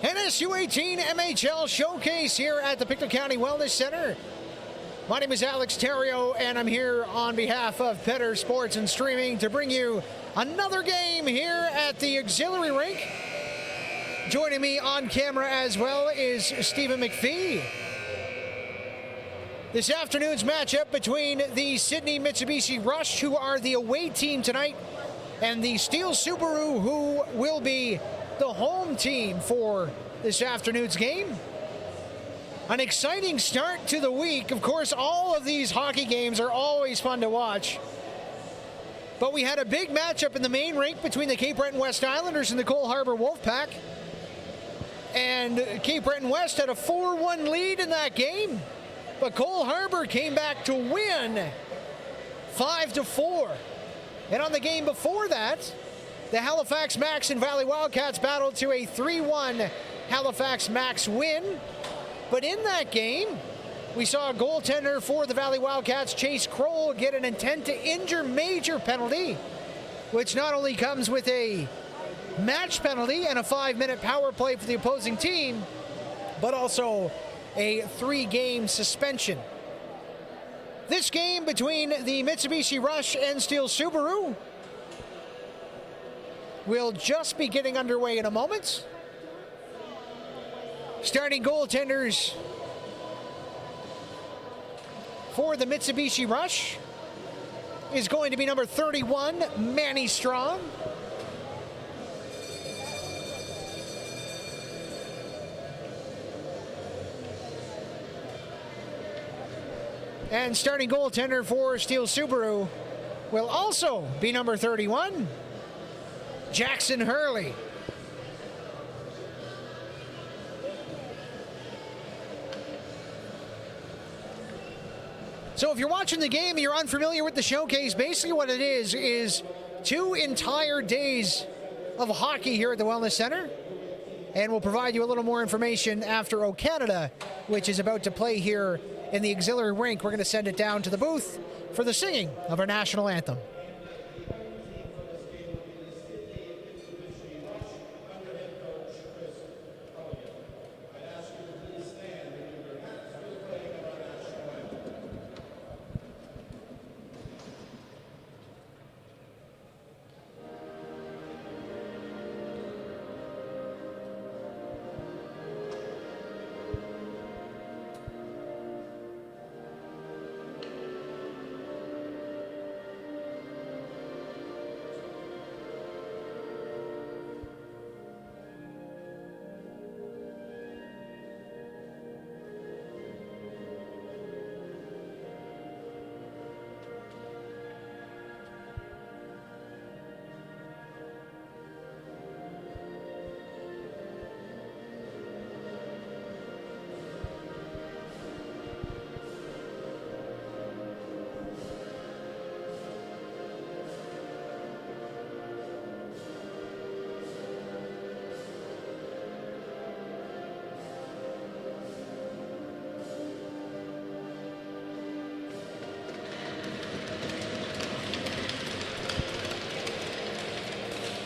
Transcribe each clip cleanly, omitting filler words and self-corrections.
NSU18MHL showcase here at the Pictou County Wellness Center. My name is Alex Terrio, and I'm here on behalf of Better Sports and Streaming to bring you another game here at the auxiliary rink. Joining me on camera as well is Stephen McPhee. This afternoon's matchup between the Sydney Mitsubishi Rush, who are the away team tonight, and the Steele Subaru, who will be the home team for this afternoon's game. An exciting start to the week. Of course, all of these hockey games are always fun to watch. But we had a big matchup in the main rink between the Cape Breton West Islanders and the Cole Harbour Wolfpack. And Cape Breton West had a 4-1 lead in that game. But Cole Harbour came back to win 5-4. And on the game before that, the Halifax Max and Valley Wildcats battled to a 3-1 Halifax Max win. But in that game, we saw a goaltender for the Valley Wildcats, Chase Kroll, get an intent to injure major penalty, which not only comes with a match penalty and a 5-minute power play for the opposing team, but also a 3-game suspension. This game between the Mitsubishi Rush and Steele Subaru will just be getting underway in a moment. Starting goaltenders for the Mitsubishi Rush is going to be number 31, Manny Strong. And starting goaltender for Steele Subaru will also be number 31, Jackson Hurley. So if you're watching the game and you're unfamiliar with the showcase, basically what it is 2 entire days of hockey here at the Wellness Center. And we'll provide you a little more information after O Canada, which is about to play here in the auxiliary rink. We're going to send it down to the booth for the singing of our national anthem.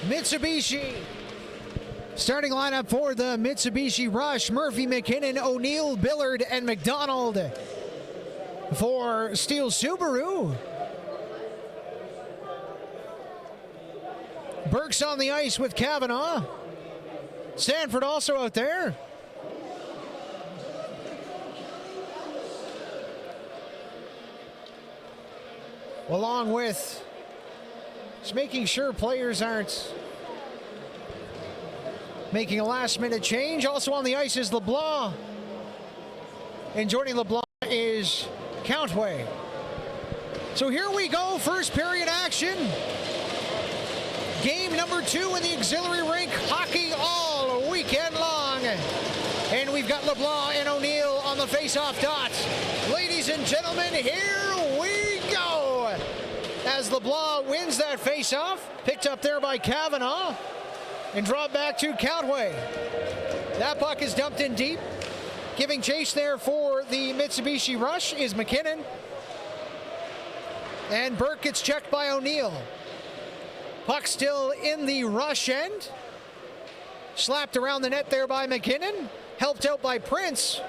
Mitsubishi. Starting lineup for the Mitsubishi Rush: Murphy, McKinnon, O'Neill, Billard, and McDonald. For Steele Subaru, Burke's on the ice with Kavanaugh. Stanford also out there. Along with just making sure players aren't making a last-minute change. Also on the ice is LeBlanc. And joining LeBlanc is Countway. So here we go, first period action. Game number 2 in the auxiliary rink. Hockey all weekend long. And we've got LeBlanc and O'Neill on the face-off dot. Ladies and gentlemen, here we go. As LeBlanc wins that face-off, picked up there by Kavanaugh, and dropped back to Countway. That puck is dumped in deep. Giving chase there for the Mitsubishi Rush is McKinnon. And Burke gets checked by O'Neill. Puck still in the Rush end. Slapped around the net there by McKinnon. Helped out by Prince.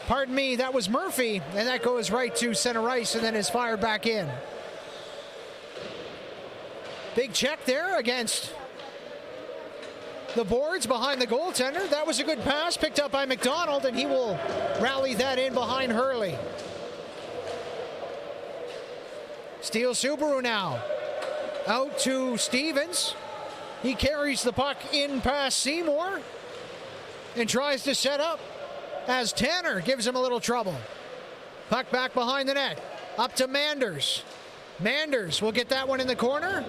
Pardon me, that was Murphy. And that goes right to center ice and then is fired back in. Big check there against the boards behind the goaltender. That was a good pass picked up by McDonald, and he will rally that in behind Hurley. Steele Subaru now. Out to Stevens. He carries the puck in past Seymour and tries to set up as Tanner gives him a little trouble. Puck back behind the net. Up to Manders. Manders will get that one in the corner.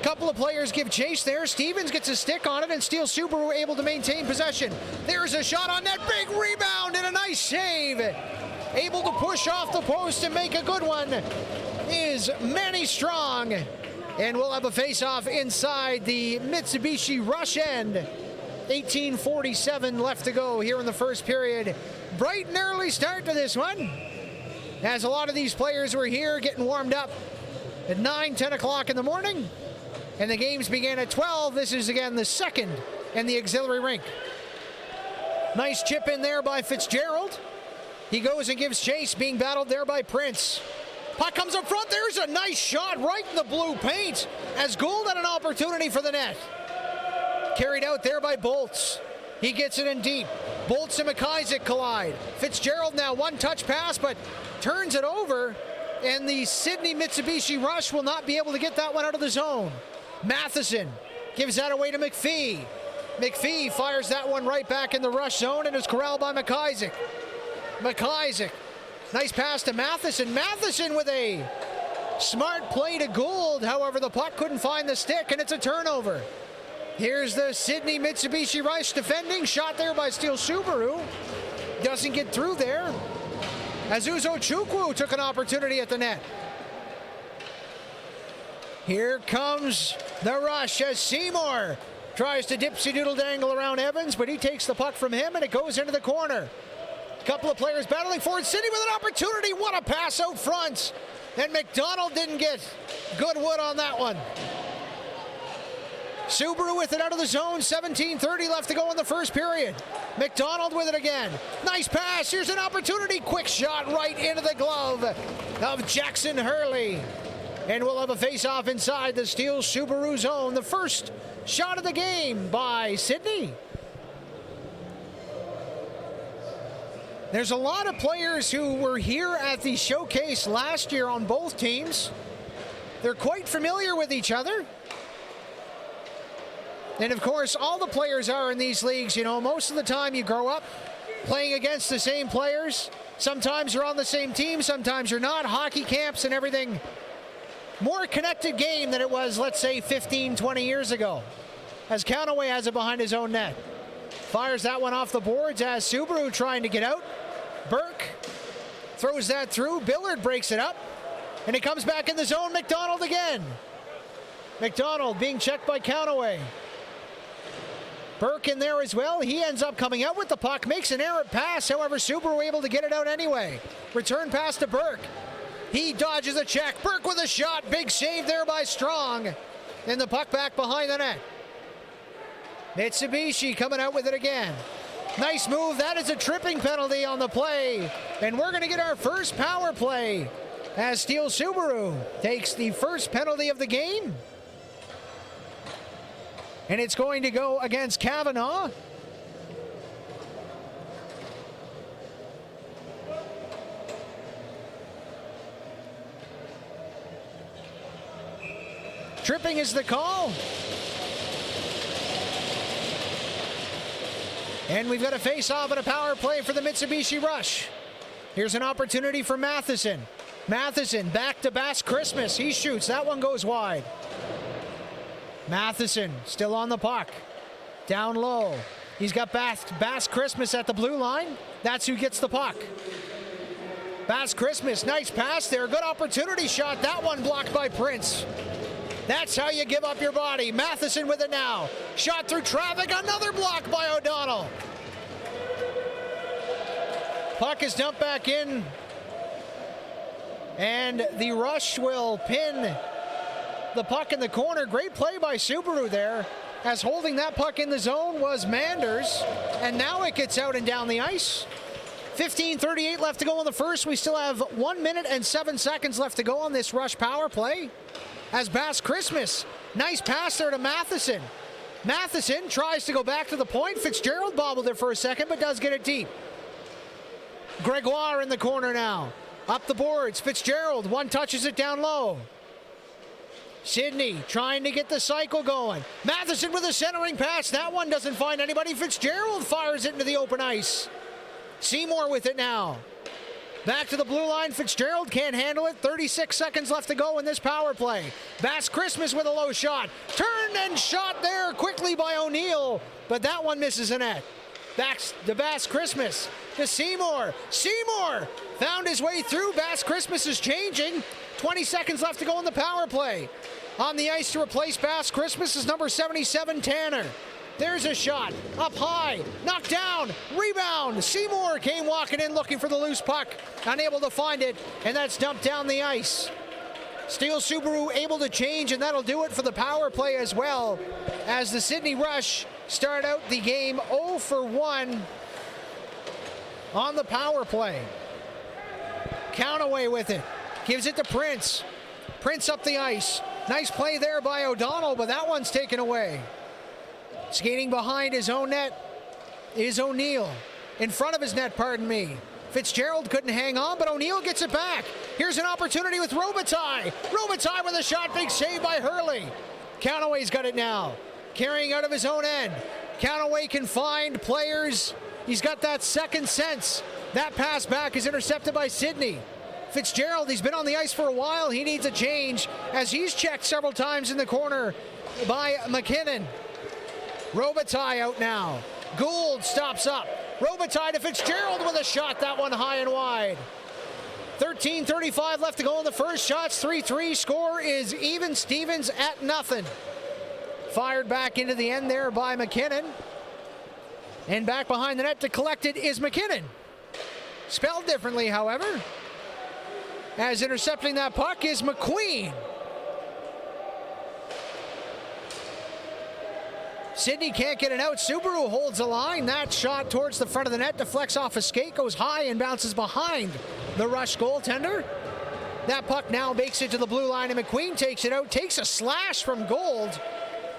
Couple of players give chase there. Stevens gets a stick on it, and Steele Subaru able to maintain possession. There's a shot on net. Big rebound and a nice save. Able to push off the post and make a good one is Manny Strong. And we'll have a face-off inside the Mitsubishi Rush end. 18:47 left to go here in the first period. Bright and early start to this one, as a lot of these players were here getting warmed up at 9, 10 o'clock in the morning. And the games began at 12. This is again the second in the auxiliary rink. Nice chip in there by Fitzgerald. He goes and gives chase, being battled there by Prince. Puck comes up front. There's a nice shot right in the blue paint as Gould had an opportunity for the net. Carried out there by Bolts. He gets it in deep. Bolts and McIsaac collide. Fitzgerald now one-touch pass, but turns it over, and the Sydney Mitsubishi Rush will not be able to get that one out of the zone. Matheson gives that away to McPhee. McPhee fires that one right back in the Rush zone and is corralled by McIsaac. McIsaac, nice pass to Matheson. Matheson with a smart play to Gould. However, the puck couldn't find the stick, and it's a turnover. Here's the Sydney Mitsubishi Rush defending. Shot there by Steele Subaru. Doesn't get through there. Azuzo Chukwu took an opportunity at the net. Here comes the Rush as Seymour tries to dipsy-doodle dangle around Evans, but he takes the puck from him and it goes into the corner. A couple of players battling for it. Sydney with an opportunity. What a pass out front. And McDonald didn't get good wood on that one. Subaru with it out of the zone. 17:30 left to go in the first period. McDonald with it again. Nice pass. Here's an opportunity. Quick shot right into the glove of Jackson Hurley. And we'll have a face-off inside the Steele Subaru zone. The first shot of the game by Sydney. There's a lot of players who were here at the showcase last year on both teams. They're quite familiar with each other. And of course, all the players are in these leagues. You know, most of the time you grow up playing against the same players. Sometimes you're on the same team, sometimes you're not. Hockey camps and everything. More connected game than it was, let's say, 15, 20 years ago. As Counaway has it behind his own net. Fires that one off the boards as Subaru trying to get out. Burke throws that through. Billard breaks it up. And it comes back in the zone. McDonald again. McDonald being checked by Counaway. Burke in there as well. He ends up coming out with the puck. Makes an errant pass. However, Subaru able to get it out anyway. Return pass to Burke. He dodges a check. Burke with a shot. Big save there by Strong. And the puck back behind the net. Mitsubishi coming out with it again. Nice move. That is a tripping penalty on the play. And we're going to get our first power play as Steele Subaru takes the first penalty of the game. And it's going to go against Kavanaugh. Tripping is the call. And we've got a face-off and a power play for the Mitsubishi Rush. Here's an opportunity for Matheson. Matheson back to Bass Christmas. He shoots. That one goes wide. Matheson still on the puck. Down low. He's got Bass Christmas at the blue line. That's who gets the puck. Bass Christmas, nice pass there. Good opportunity shot. That one blocked by Prince. That's how you give up your body. Matheson with it now. Shot through traffic. Another block by O'Donnell. Puck is dumped back in. And the Rush will pin the puck in the corner. Great play by Subaru there. as holding that puck in the zone was Manders, and now it gets out and down the ice. 15:38 left to go in the first. We still have 1 minute and 7 seconds left to go on this Rush power play. As Bass Christmas, nice pass there to Matheson. Matheson tries to go back to the point. Fitzgerald bobbled it for a second, but does get it deep. Gregoire in the corner now. Up the boards, Fitzgerald, one touches it down low. Sidney trying to get the cycle going. Matheson with a centering pass. That one doesn't find anybody. Fitzgerald fires it into the open ice. Seymour with it now. Back to the blue line. Fitzgerald can't handle it. 36 seconds left to go in this power play. Bass Christmas with a low shot. Turned and shot there quickly by O'Neill, but that one misses the net. Back to Bass Christmas. To Seymour. Seymour found his way through. Bass Christmas is changing. 20 seconds left to go in the power play. On the ice to replace Bass Christmas is number 77, Tanner. There's a shot. Up high. Knocked down. Rebound. Seymour came walking in looking for the loose puck. Unable to find it, and that's dumped down the ice. Steele Subaru able to change, and that'll do it for the power play as well, as the Sydney Rush start out the game 0 for 1 on the power play. Countaway with it. Gives it to Prince. Prince up the ice. Nice play there by O'Donnell, but that one's taken away. Skating behind his own net is O'Neill. In front of his net, pardon me. Fitzgerald couldn't hang on, but O'Neill gets it back. Here's an opportunity with Robitaille. Robitaille with a shot, big save by Hurley. Countaway's got it now. Carrying out of his own end. Countaway can find players. He's got that second sense. That pass back is intercepted by Sidney. Fitzgerald, he's been on the ice for a while. He needs a change as he's checked several times in the corner by McKinnon. Robitaille out now. Gould stops up. Robitaille to Fitzgerald with a shot. That one high and wide. 13:35 left to go in the first. Shots 3-3. Score is even Stevens at nothing. Fired back into the end there by McKinnon. And back behind the net to collect it is McKinnon. Spelled differently, however. As intercepting that puck is McQueen. Sidney can't get it out. Subaru holds the line. That shot towards the front of the net deflects off a skate, goes high and bounces behind the Rush goaltender. That puck now makes it to the blue line, and McQueen takes it out, takes a slash from Gould,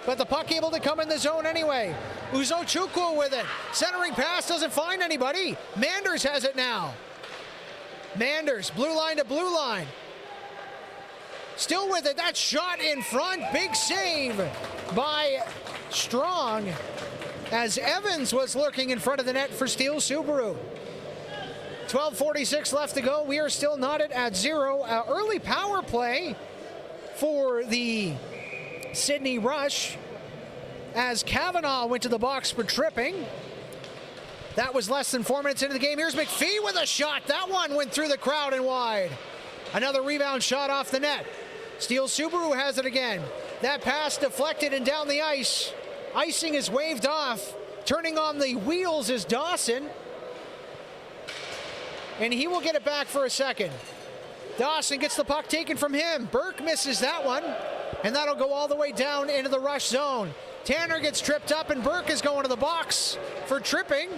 but the puck able to come in the zone anyway. Uzochukwu with it. Centering pass doesn't find anybody. Manders has it now. Manders, blue line to blue line. Still with it. That shot in front. Big save by Strong as Evans was lurking in front of the net for Steele Subaru. 12:46 left to go. We are still knotted at 0. Early power play for the Sydney Rush as Kavanaugh went to the box for tripping. That was less than 4 minutes into the game. Here's McPhee with a shot. That one went through the crowd and wide. Another rebound shot off the net. Steele Subaru has it again. That pass deflected and down the ice. Icing is waved off. Turning on the wheels is Dawson. And he will get it back for a second. Dawson gets the puck taken from him. Burke misses that one. And that'll go all the way down into the Rush zone. Tanner gets tripped up and Burke is going to the box for tripping.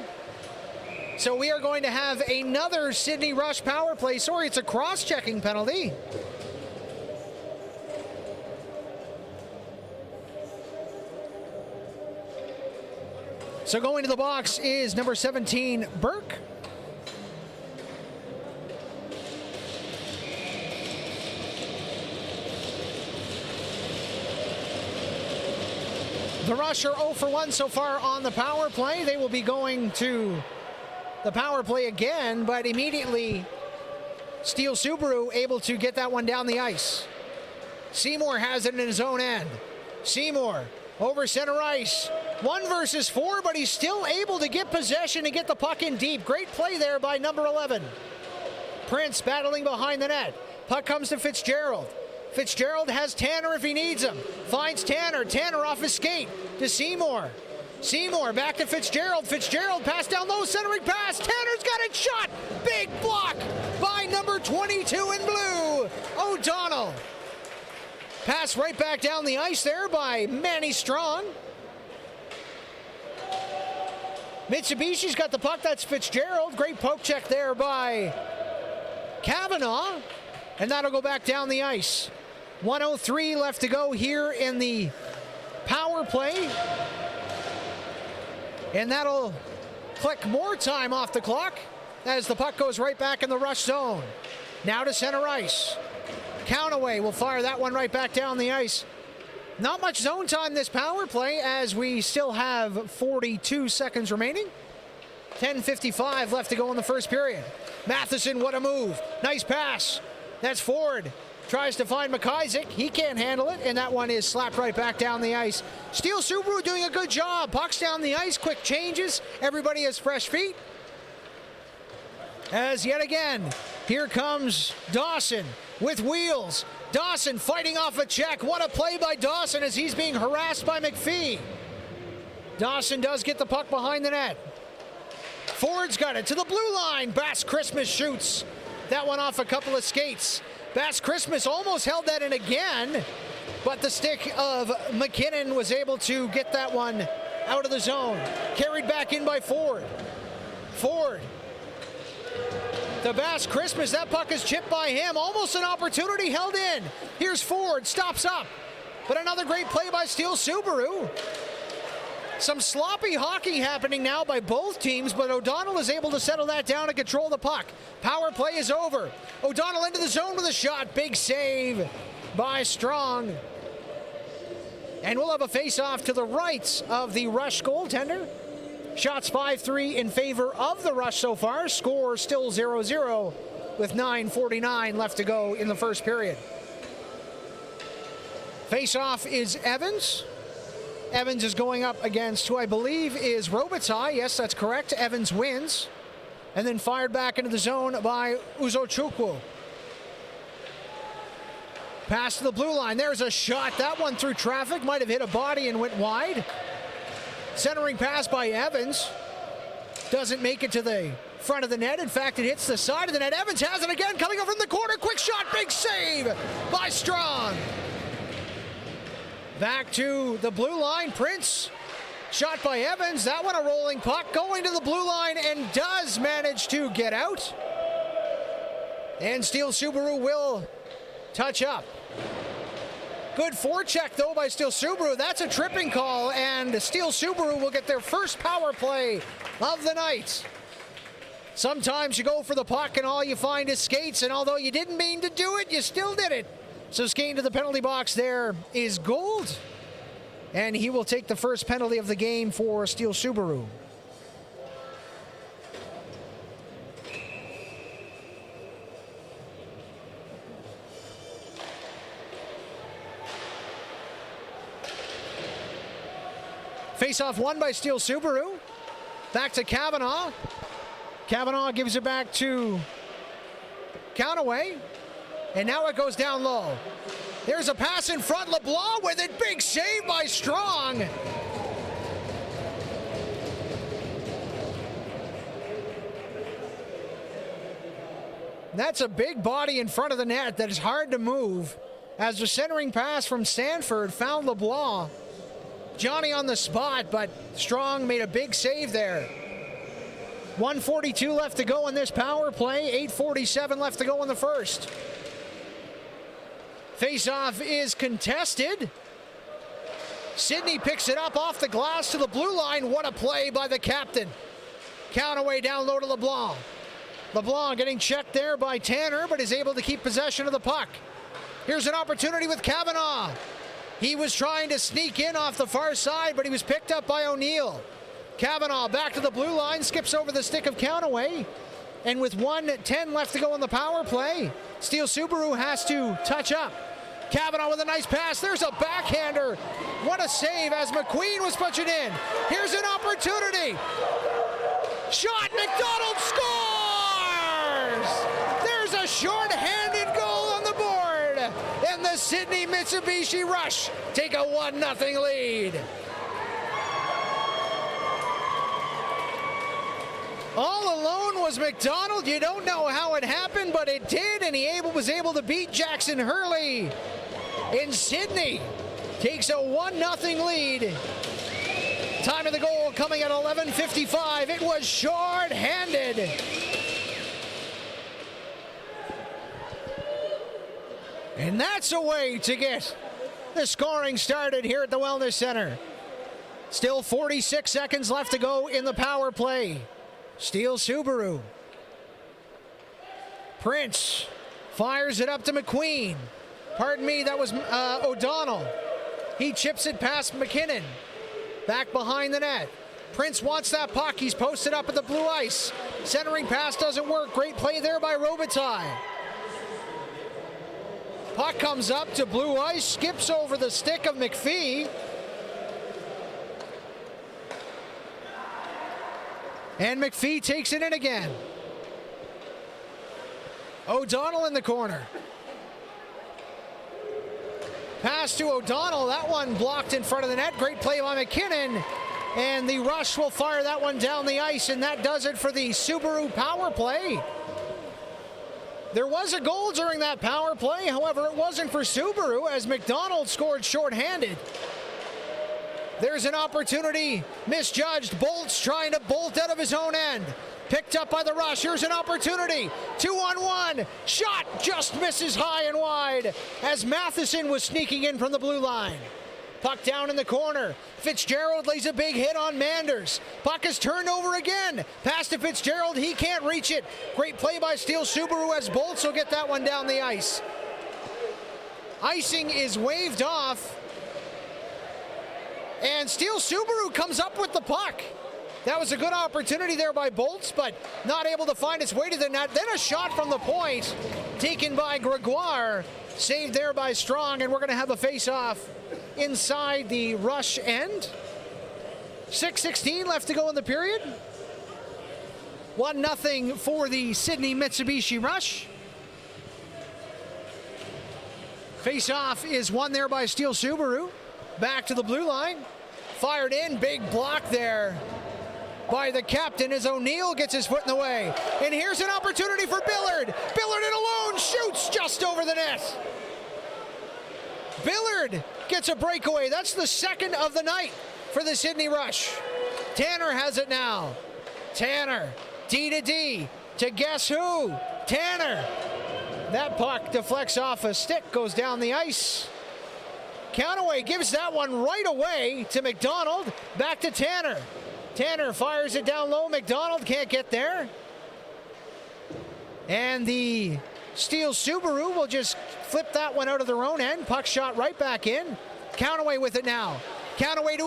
So we are going to have another Sydney Rush power play. Sorry, it's a cross-checking penalty. So going to the box is number 17, Burke. The Rush are 0 for 1 so far on the power play. They will be going to the power play again, but immediately Steele Subaru able to get that one down the ice. Seymour has it in his own end. Seymour over center ice. 1 versus 4, but he's still able to get possession and get the puck in deep. Great play there by number 11. Prince battling behind the net. Puck comes to Fitzgerald. Fitzgerald has Tanner if he needs him. Finds Tanner. Tanner off his skate to Seymour. Seymour back to Fitzgerald. Fitzgerald pass down low, centering pass. Tanner's got it shot. Big block by number 22 in blue, O'Donnell. Pass right back down the ice there by Manny Strong. Mitsubishi's got the puck. That's Fitzgerald. Great poke check there by Kavanaugh. And that'll go back down the ice. 1:03 left to go here in the power play. And that'll click more time off the clock as the puck goes right back in the rush zone. Now to center ice. Countaway will fire that one right back down the ice. Not much zone time this power play as we still have 42 seconds remaining. 10:55 left to go in the first period. Matheson, what a move. Nice pass. That's Ford. Tries to find McIsaac. He can't handle it, and that one is slapped right back down the ice. Steele Subaru doing a good job. Pucks down the ice, quick changes. Everybody has fresh feet. As yet again, here comes Dawson with wheels. Dawson fighting off a check. What a play by Dawson as he's being harassed by McPhee. Dawson does get the puck behind the net. Ford's got it to the blue line. Bass Christmas shoots that one off a couple of skates. Bass Christmas almost held that in again, but the stick of McKinnon was able to get that one out of the zone. Carried back in by Ford. Ford. The Bass Christmas, that puck is chipped by him. Almost an opportunity held in. Here's Ford, stops up. But another great play by Steele Subaru. Some sloppy hockey happening now by both teams, but O'Donnell is able to settle that down and control the puck. Power play is over. O'Donnell into the zone with a shot. Big save by Strong. And we'll have a face-off to the right of the Rush goaltender. Shots 5-3 in favor of the Rush so far. Score still 0-0 with 9:49 left to go in the first period. Face-off is Evans. Evans is going up against who I believe is Robitaille. Yes, that's correct. Evans wins. And then fired back into the zone by Uzochukwu. Pass to the blue line. There's a shot. That one through traffic. Might have hit a body and went wide. Centering pass by Evans. Doesn't make it to the front of the net. In fact, it hits the side of the net. Evans has it again. Coming up from the corner. Quick shot. Big save by Strong. Back to the blue line. Prince. Shot by Evans. That one a rolling puck. Going to the blue line and does manage to get out. And Steele Subaru will touch up. Good forecheck, though, by Steele Subaru. That's a tripping call, and Steele Subaru will get their first power play of the night. Sometimes you go for the puck, and all you find is skates, and although you didn't mean to do it, you still did it. So skating to the penalty box there is Gould, and he will take the first penalty of the game for Steele Subaru. Face-off won by Steele Subaru. Back to Kavanaugh. Kavanaugh gives it back to Countaway. And now it goes down low. There's a pass in front. LeBlanc with it. Big save by Strong. That's a big body in front of the net that is hard to move. As the centering pass from Sanford found LeBlanc. Johnny on the spot, but Strong made a big save there. 1:42 left to go in this power play. 8:47 left to go in the first. Face-off is contested. Sidney picks it up off the glass to the blue line. What a play by the captain. Countaway down low to LeBlanc. LeBlanc getting checked there by Tanner, but is able to keep possession of the puck. Here's an opportunity with Kavanaugh. He was trying to sneak in off the far side, but he was picked up by O'Neill. Kavanaugh back to the blue line, skips over the stick of Countaway. And with 1:10 left to go in the power play, Steele Subaru has to touch up. Kavanaugh with a nice pass. There's a backhander. What a save as McQueen was punching in. Here's an opportunity. Shot, McDonald scores! There's a short-handed goal on the board. And the Sydney Mitsubishi Rush take a 1-0 lead. All alone was McDonald. You don't know how it happened, but it did, and he was able to beat Jackson Hurley. In Sydney takes a 1-0 lead Time of the goal coming at 11:55. It was short-handed. And that's a way to get the scoring started here at the Wellness Center. Still 46 seconds left to go in the power play. Steele Subaru. Prince fires it up to McQueen. Pardon me, that was O'Donnell. He chips it past McKinnon. Back behind the net. Prince wants that puck. He's posted up at the blue ice. Centering pass doesn't work. Great play there by Robitaille. Puck comes up to blue ice, skips over the stick of McPhee. And McPhee takes it in again. O'Donnell in the corner. Pass to O'Donnell. That one blocked in front of the net. Great play by McKinnon. And the Rush will fire that one down the ice, and that does it for the Subaru power play. There was a goal during that power play. However, it wasn't for Subaru as McDonald scored shorthanded. There's an opportunity misjudged. Bolt's trying to bolt out of his own end. Picked up by the Rush. Here's an opportunity. 2-on-1. Shot just misses high and wide as Matheson was sneaking in from the blue line. Puck down in the corner. Fitzgerald lays a big hit on Manders. Puck is turned over again. Pass to Fitzgerald. He can't reach it. Great play by Steele Subaru as Bolts will get that one down the ice. Icing is waved off. And Steele Subaru comes up with the puck. That was a good opportunity there by Bolts, but not able to find its way to the net. Then a shot from the point taken by Gregoire. Saved there by Strong, and we're going to have a face-off inside the Rush end. 6:16 left to go in the period. 1-0 for the Sydney Mitsubishi Rush. Face-off is won there by Steele Subaru. Back to the blue line. Fired in, big block there by the captain as O'Neill gets his foot in the way. And here's an opportunity for Billard. Billard in alone, shoots just over the net. Billard gets a breakaway. That's the second of the night for the Sydney Rush. Tanner has it now. Tanner, D to D, to guess who? Tanner. That puck deflects off a stick, goes down the ice. Countaway gives that one right away to McDonald. Back to Tanner. Tanner fires it down low. McDonald can't get there. And the Steele Subaru will just flip that one out of their own end. Puck shot right back in. Countaway with it now. Countaway to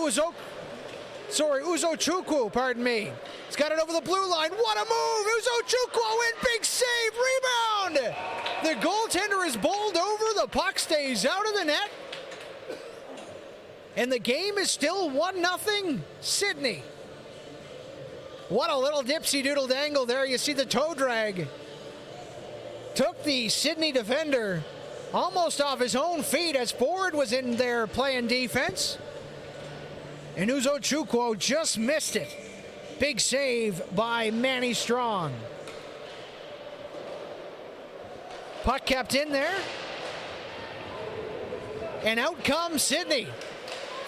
Uzochukwu, pardon me. He's got it over the blue line. What a move! Uzochukwu in, big save, rebound! The goaltender is bowled over. The puck stays out of the net. And the game is still 1-0 Sydney. What a little dipsy doodle dangle there. You see the toe drag. Took the Sydney defender almost off his own feet as Ford was in there playing defense. And Uzochukwu just missed it. Big save by Manny Strong. Puck kept in there. And out comes Sydney.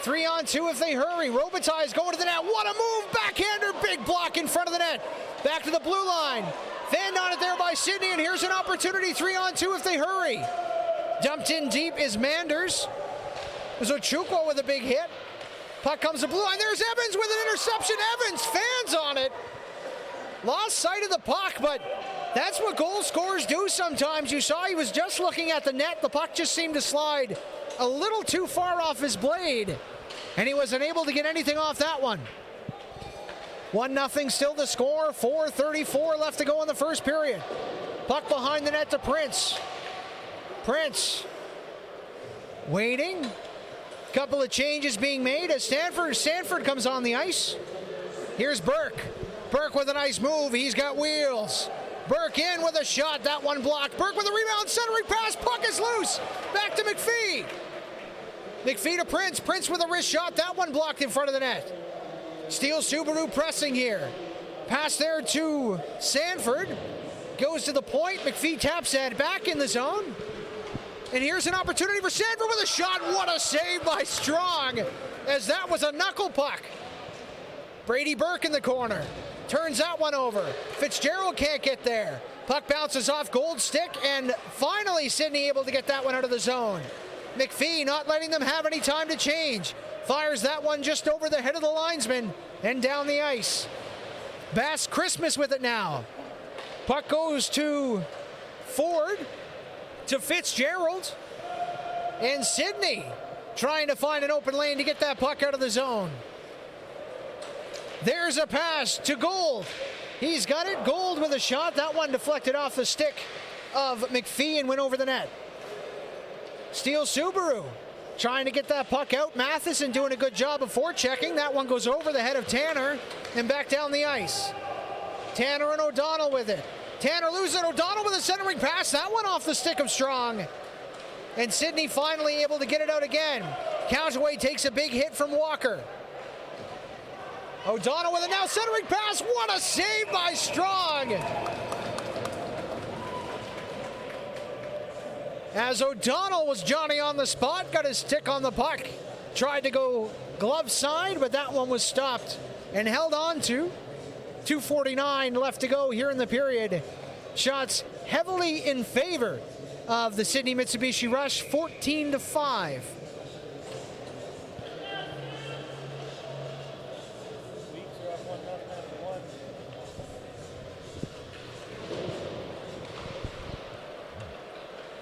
3-on-2 if they hurry. Robitaille is going to the net. What a move! Backhander, big block in front of the net. Back to the blue line. Fanned on it there by Sydney, and here's an opportunity. 3-on-2 if they hurry. Dumped in deep is Manders. Uzochukwu with a big hit. Puck comes to blue line. There's Evans with an interception. Evans fans on it. Lost sight of the puck, but that's what goal scorers do sometimes. You saw he was just looking at the net. The puck just seemed to slide a little too far off his blade, and he was unable to get anything off that one. 1-0 still to score. 4:34 left to go in the first period. Puck behind the net to Prince. Prince waiting. Couple of changes being made as Sanford comes on the ice. Here's Burke. Burke with a nice move. He's got wheels. Burke in with a shot. That one blocked. Burke with a rebound. Centering pass. Puck is loose. Back to McPhee. McPhee to Prince. Prince with a wrist shot. That one blocked in front of the net. Steele Subaru pressing here. Pass there to Sanford. Goes to the point. McPhee taps that back in the zone. And here's an opportunity for Sanford with a shot. What a save by Strong, as that was a knuckle puck. Brady Burke in the corner. Turns that one over. Fitzgerald can't get there. Puck bounces off Gold's stick, and finally Sidney able to get that one out of the zone. McPhee not letting them have any time to change. Fires that one just over the head of the linesman and down the ice. Bass Christmas with it now. Puck goes to Ford, to Fitzgerald, and Sidney trying to find an open lane to get that puck out of the zone. There's a pass to Gold. He's got it. Gold with a shot. That one deflected off the stick of McPhee and went over the net. Steele Subaru trying to get that puck out. Matheson doing a good job of forechecking. That one goes over the head of Tanner and back down the ice. Tanner and O'Donnell with it. Tanner loses it. O'Donnell with a centering pass. That one off the stick of Strong. And Sidney finally able to get it out again. Counterway takes a big hit from Walker. O'Donnell with a now centering pass. What a save by Strong. As O'Donnell was Johnny on the spot, got his stick on the puck. Tried to go glove side, but that one was stopped and held on to. 2:49 left to go here in the period. Shots heavily in favor of the Sidney Mitsubishi Rush, 14-5.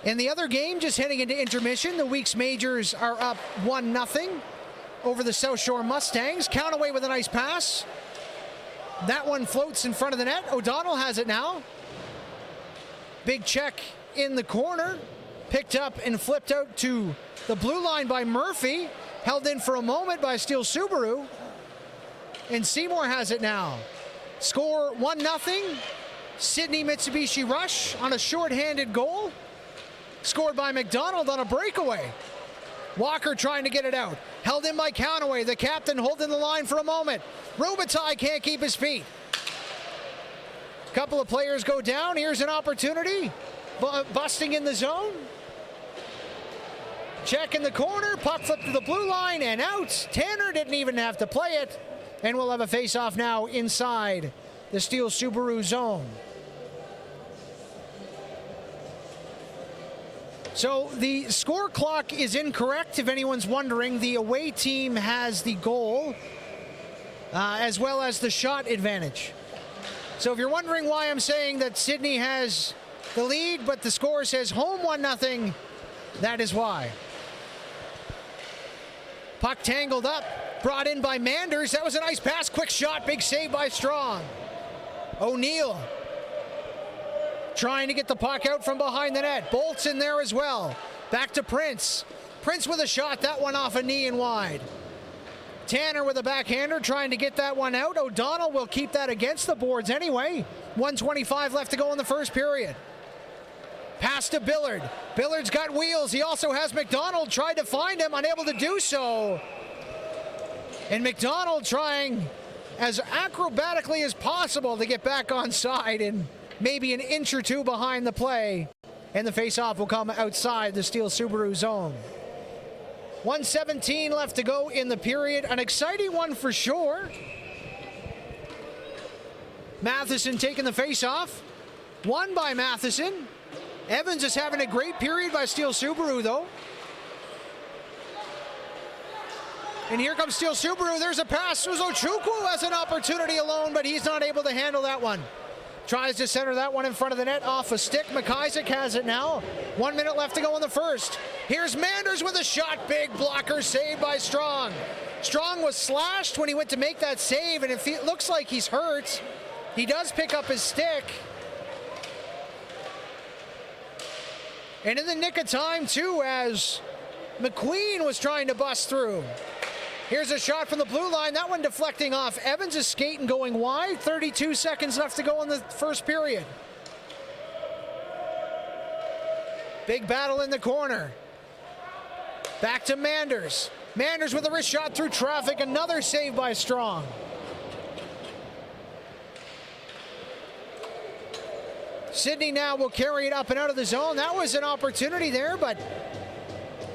In the other game, just heading into intermission, the Weeks Majors are up 1-0 over the South Shore Mustangs. Countaway with a nice pass. That one floats in front of the net. O'Donnell has it now. Big check in the corner. Picked up and flipped out to the blue line by Murphy. Held in for a moment by Steele Subaru. And Seymour has it now. Score 1-0. Sidney Mitsubishi Rush on a shorthanded goal. Scored by McDonald on a breakaway. Walker trying to get it out. Held in by Countaway. The captain holding the line for a moment. Robitaille can't keep his feet. Couple of players go down. Here's an opportunity. Busting in the zone. Check in the corner. Puck flip to the blue line and out. Tanner didn't even have to play it. And we'll have a face-off now inside the Steele Subaru zone. So the score clock is incorrect, if anyone's wondering. The away team has the goal, as well as the shot advantage. So if you're wondering why I'm saying that Sidney has the lead, but the score says home 1-0, that is why. Puck tangled up, brought in by Manders. That was a nice pass, quick shot, big save by Strong. O'Neill trying to get the puck out from behind the net. Bolt's in there as well. Back to Prince. Prince with a shot, that one off a knee and wide. Tanner with a backhander trying to get that one out. O'Donnell will keep that against the boards anyway. 1:25 left to go in the first period. Pass to Billard. Billard's got wheels. He also has McDonald. Tried to find him, unable to do so. And McDonald trying as acrobatically as possible to get back on side and maybe an inch or two behind the play, and the face-off will come outside the Steele Subaru zone. 1:17 left to go in the period. An exciting one for sure. Matheson taking the face-off. Won by Matheson. Evans is having a great period by Steele Subaru, though. And here comes Steele Subaru. There's a pass. Uzochukwu has an opportunity alone, but he's not able to handle that one. Tries to center that one in front of the net off a stick. McIsaac has it now. 1 minute left to go in the first. Here's Manders with a shot. Big blocker save by Strong. Strong was slashed when he went to make that save, and it looks like he's hurt. He does pick up his stick. And in the nick of time, too, as McQueen was trying to bust through. Here's a shot from the blue line. That one deflecting off Evans' skate and going wide. 32 seconds left to go in the first period. Big battle in the corner. Back to Manders. Manders with a wrist shot through traffic. Another save by Strong. Sidney now will carry it up and out of the zone. That was an opportunity there, but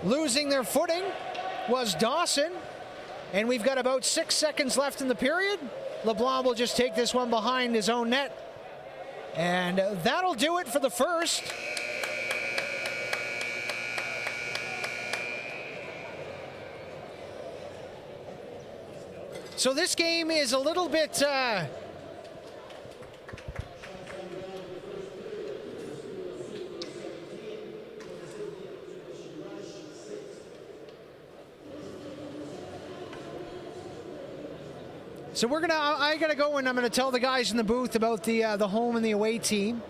losing their footing was Dawson. And we've got about 6 seconds left in the period. LeBlanc will just take this one behind his own net. And that'll do it for the first. So this game is a little bit so I gotta go and I'm gonna tell the guys in the booth about the home and the away team.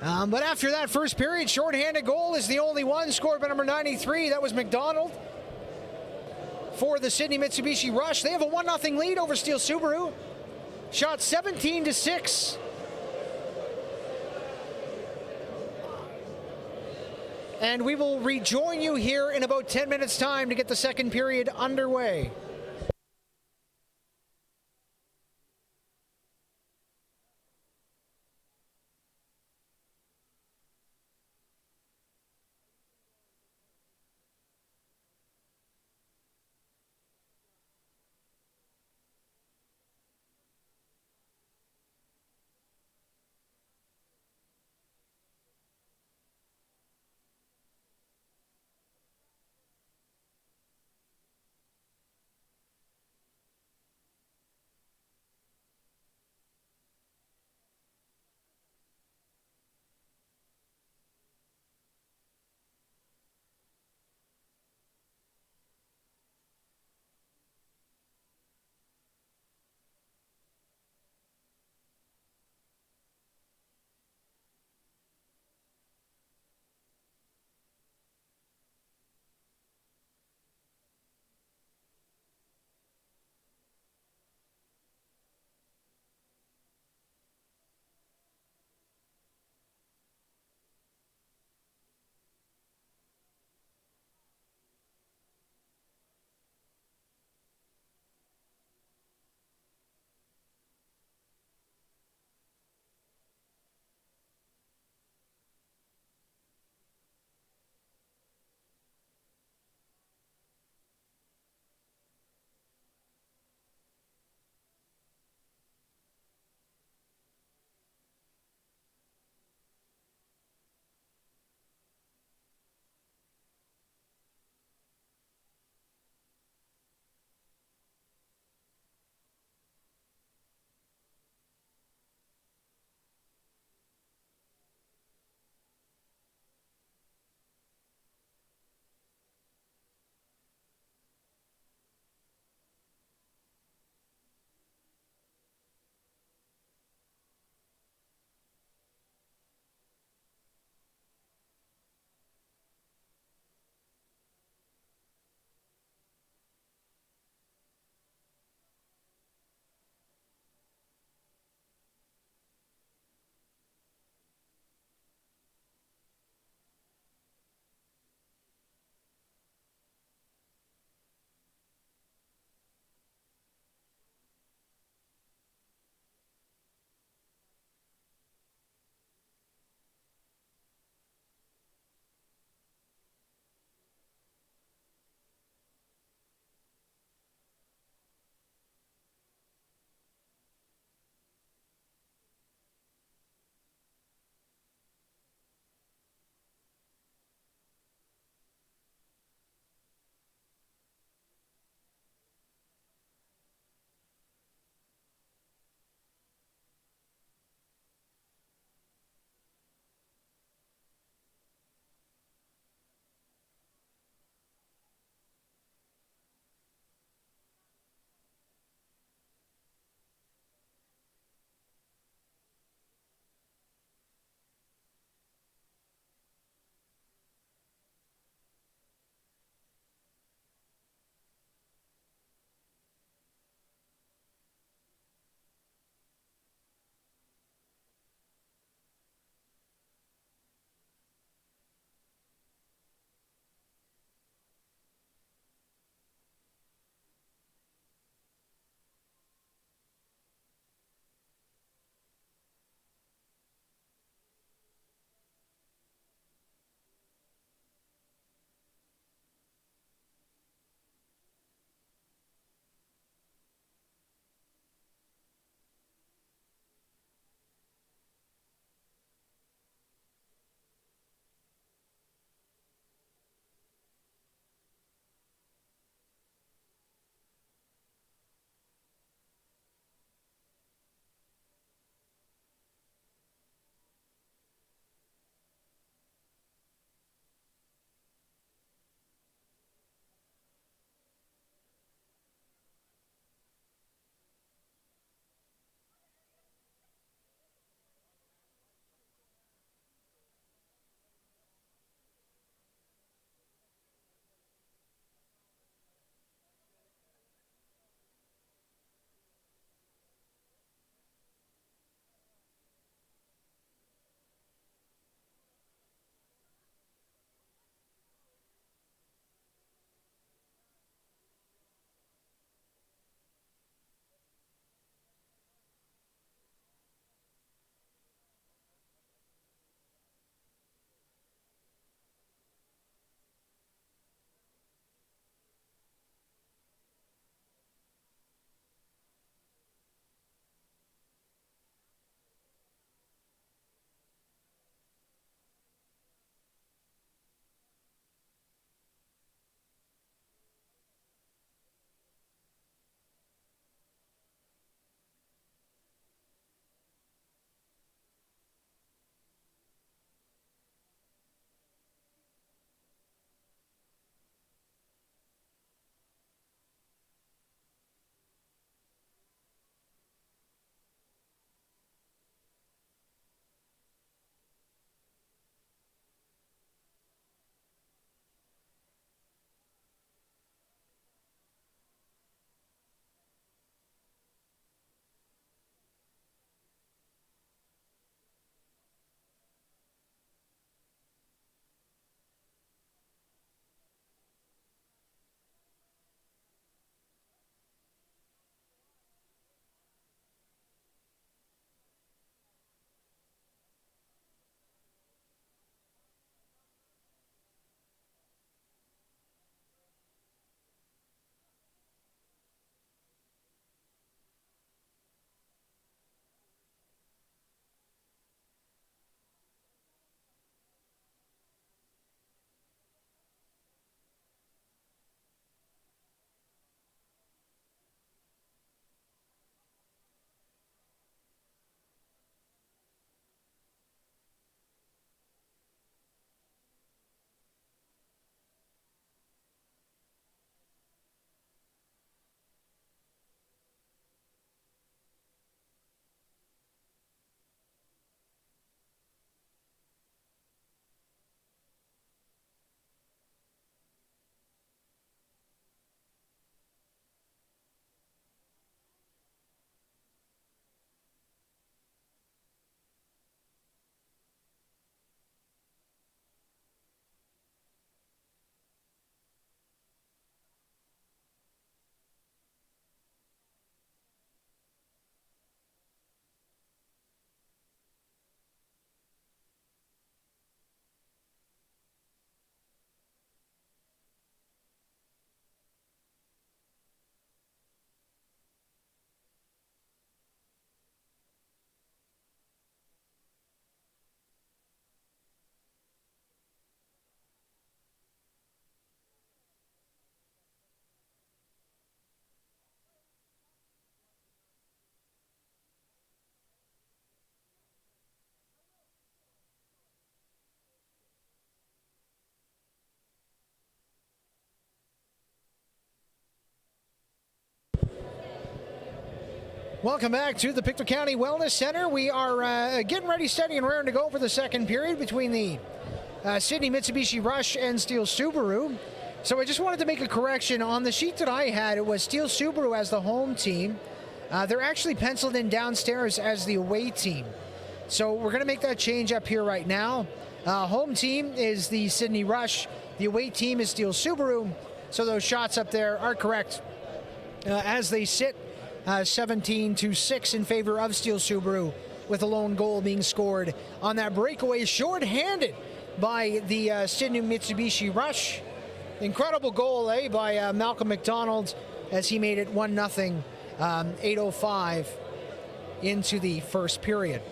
But after that first period, shorthanded goal is the only one scored by number 93. That was McDonald for the Sydney Mitsubishi Rush. They have a 1-0 lead over Steele Subaru. Shot 17-6. And we will rejoin you here in about 10 minutes' time to get the second period underway. Welcome back to the Pictou County Wellness Center. We are getting ready, steady, and raring to go for the second period between the Sydney Mitsubishi Rush and Steele Subaru. So I just wanted to make a correction. On the sheet that I had, it was Steele Subaru as the home team. They're actually penciled in downstairs as the away team. So we're going to make that change up here right now. Home team is the Sydney Rush. The away team is Steele Subaru. So those shots up there are correct as they sit 17-6 in favor of Steele Subaru, with a lone goal being scored on that breakaway short-handed by the Sydney Mitsubishi Rush. Incredible goal, by Malcolm McDonald as he made it 1-0, 8:05 into the first period.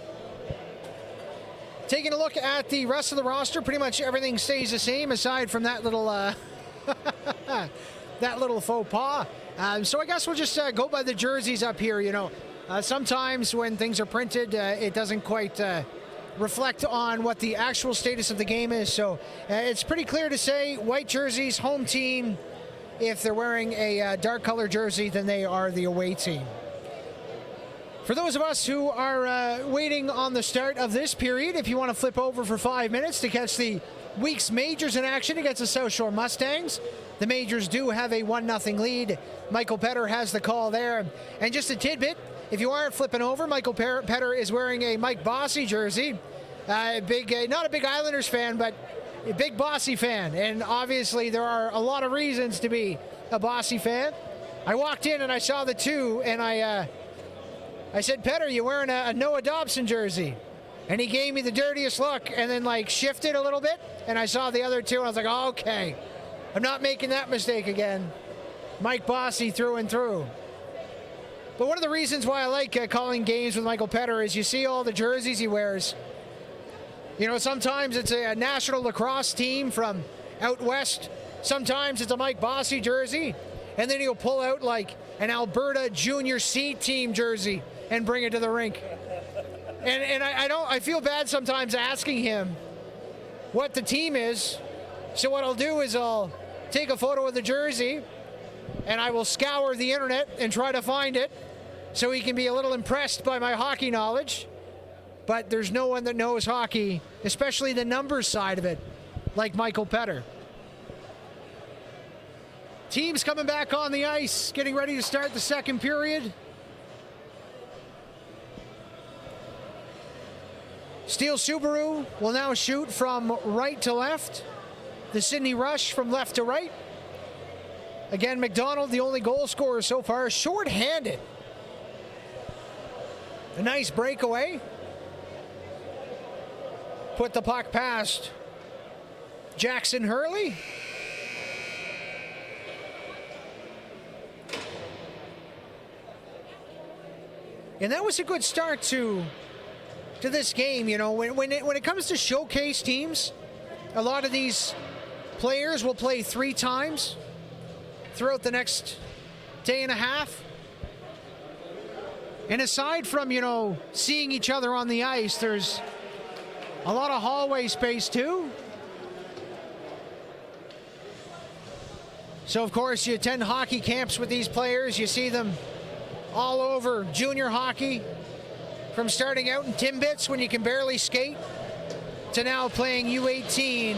Taking a look at the rest of the roster, pretty much everything stays the same aside from that little that little faux pas. So I guess we'll just go by the jerseys up here. You know, sometimes when things are printed, it doesn't quite reflect on what the actual status of the game is. So it's pretty clear to say white jerseys, home team. If they're wearing a dark color jersey, then they are the away team. For those of us who are waiting on the start of this period, if you want to flip over for 5 minutes to catch the week's majors in action against the South Shore Mustangs, the Majors do have a 1-0 lead. Michael Petter has the call there. And just a tidbit, if you aren't flipping over, Michael Petter is wearing a Mike Bossy jersey. Not a big Islanders fan, but a big Bossy fan. And obviously there are a lot of reasons to be a Bossy fan. I walked in and I saw the two, and I said, Petter, you wearing a Noah Dobson jersey? And he gave me the dirtiest look and then shifted a little bit, and I saw the other two and I was like, oh, okay, I'm not making that mistake again. Mike Bossy through and through. But one of the reasons why I like calling games with Michael Petter is you see all the jerseys he wears. You know, sometimes it's a national lacrosse team from out west. Sometimes it's a Mike Bossy jersey. And then he'll pull out an Alberta Junior C team jersey and bring it to the rink. And I feel bad sometimes asking him what the team is. So what I'll do is I'll take a photo of the jersey and I will scour the internet and try to find it so he can be a little impressed by my hockey knowledge. But there's no one that knows hockey, especially the numbers side of it, like Michael Petter. Teams coming back on the ice, getting ready to start the second period. Steele Subaru will now shoot from right to left. The Sydney Rush from left to right. Again, McDonald, the only goal scorer so far, short-handed. A nice breakaway. Put the puck past Jackson Hurley. And that was a good start to this game. You know, when it comes to showcase teams, a lot of these players will play 3 times throughout the next day and a half. And aside from, you know, seeing each other on the ice, there's a lot of hallway space too. So of course you attend hockey camps with these players. You see them all over junior hockey, from starting out in Timbits when you can barely skate to now playing U18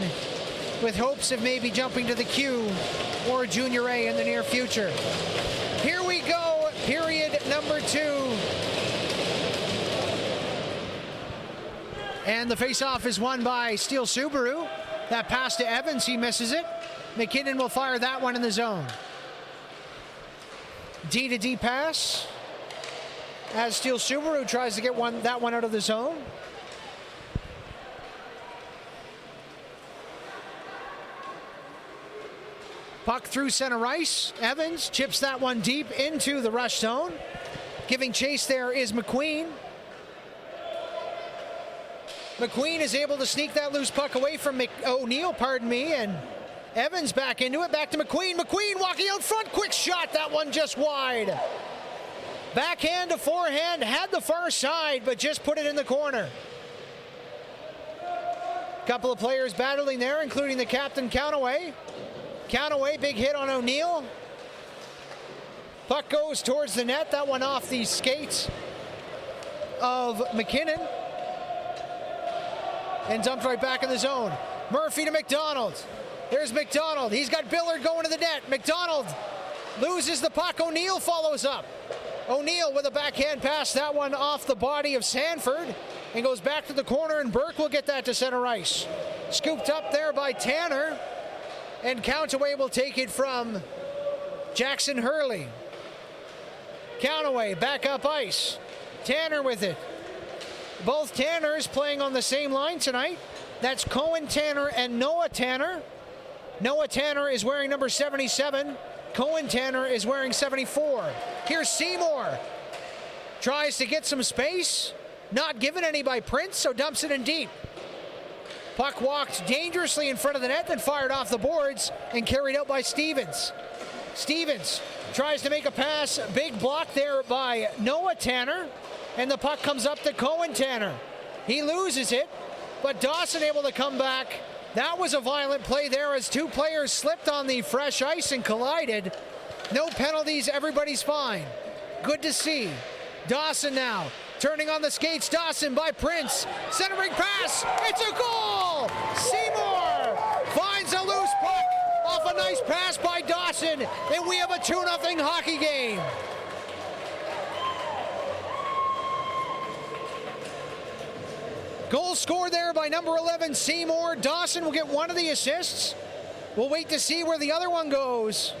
with hopes of maybe jumping to the Q or Junior A in the near future. Here we go, period number 2. And the faceoff is won by Steele Subaru. That pass to Evans, he misses it. McKinnon will fire that one in the zone. D-to-D pass as Steele Subaru tries to get that one out of the zone. Puck through center ice. Evans chips that one deep into the rush zone. Giving chase there is McQueen. McQueen is able to sneak that loose puck away from O'Neill, and Evans back into it, back to McQueen. McQueen walking out front, quick shot, that one just wide. Backhand to forehand, had the far side, but just put it in the corner. Couple of players battling there, including the captain, Counaway. Counaway, big hit on O'Neill. Puck goes towards the net. That one off the skates of McKinnon. And dumped right back in the zone. Murphy to McDonald. There's McDonald. He's got Billard going to the net. McDonald loses the puck. O'Neill follows up. O'Neill with a backhand pass. That one off the body of Sanford. And goes back to the corner, and Burke will get that to center ice. Scooped up there by Tanner. And Countaway will take it from Jackson Hurley. Countaway back up ice. Tanner with it. Both Tanners playing on the same line tonight. That's Cohen Tanner and Noah Tanner. Noah Tanner is wearing number 77. Cohen Tanner is wearing 74. Here's Seymour. Tries to get some space. Not given any by Prince, so dumps it in deep. Puck walked dangerously in front of the net, then fired off the boards and carried out by Stevens. Stevens tries to make a pass. Big block there by Noah Tanner. And the puck comes up to Cohen Tanner. He loses it, but Dawson able to come back. That was a violent play there as two players slipped on the fresh ice and collided. No penalties, everybody's fine. Good to see. Dawson now turning on the skates. Dawson by Prince. Centering pass. It's a goal! Seymour finds a loose puck off a nice pass by Dawson, and we have a 2-0 hockey game. Goal scored there by number 11, Seymour. Dawson will get one of the assists. We'll wait to see where the other one goes.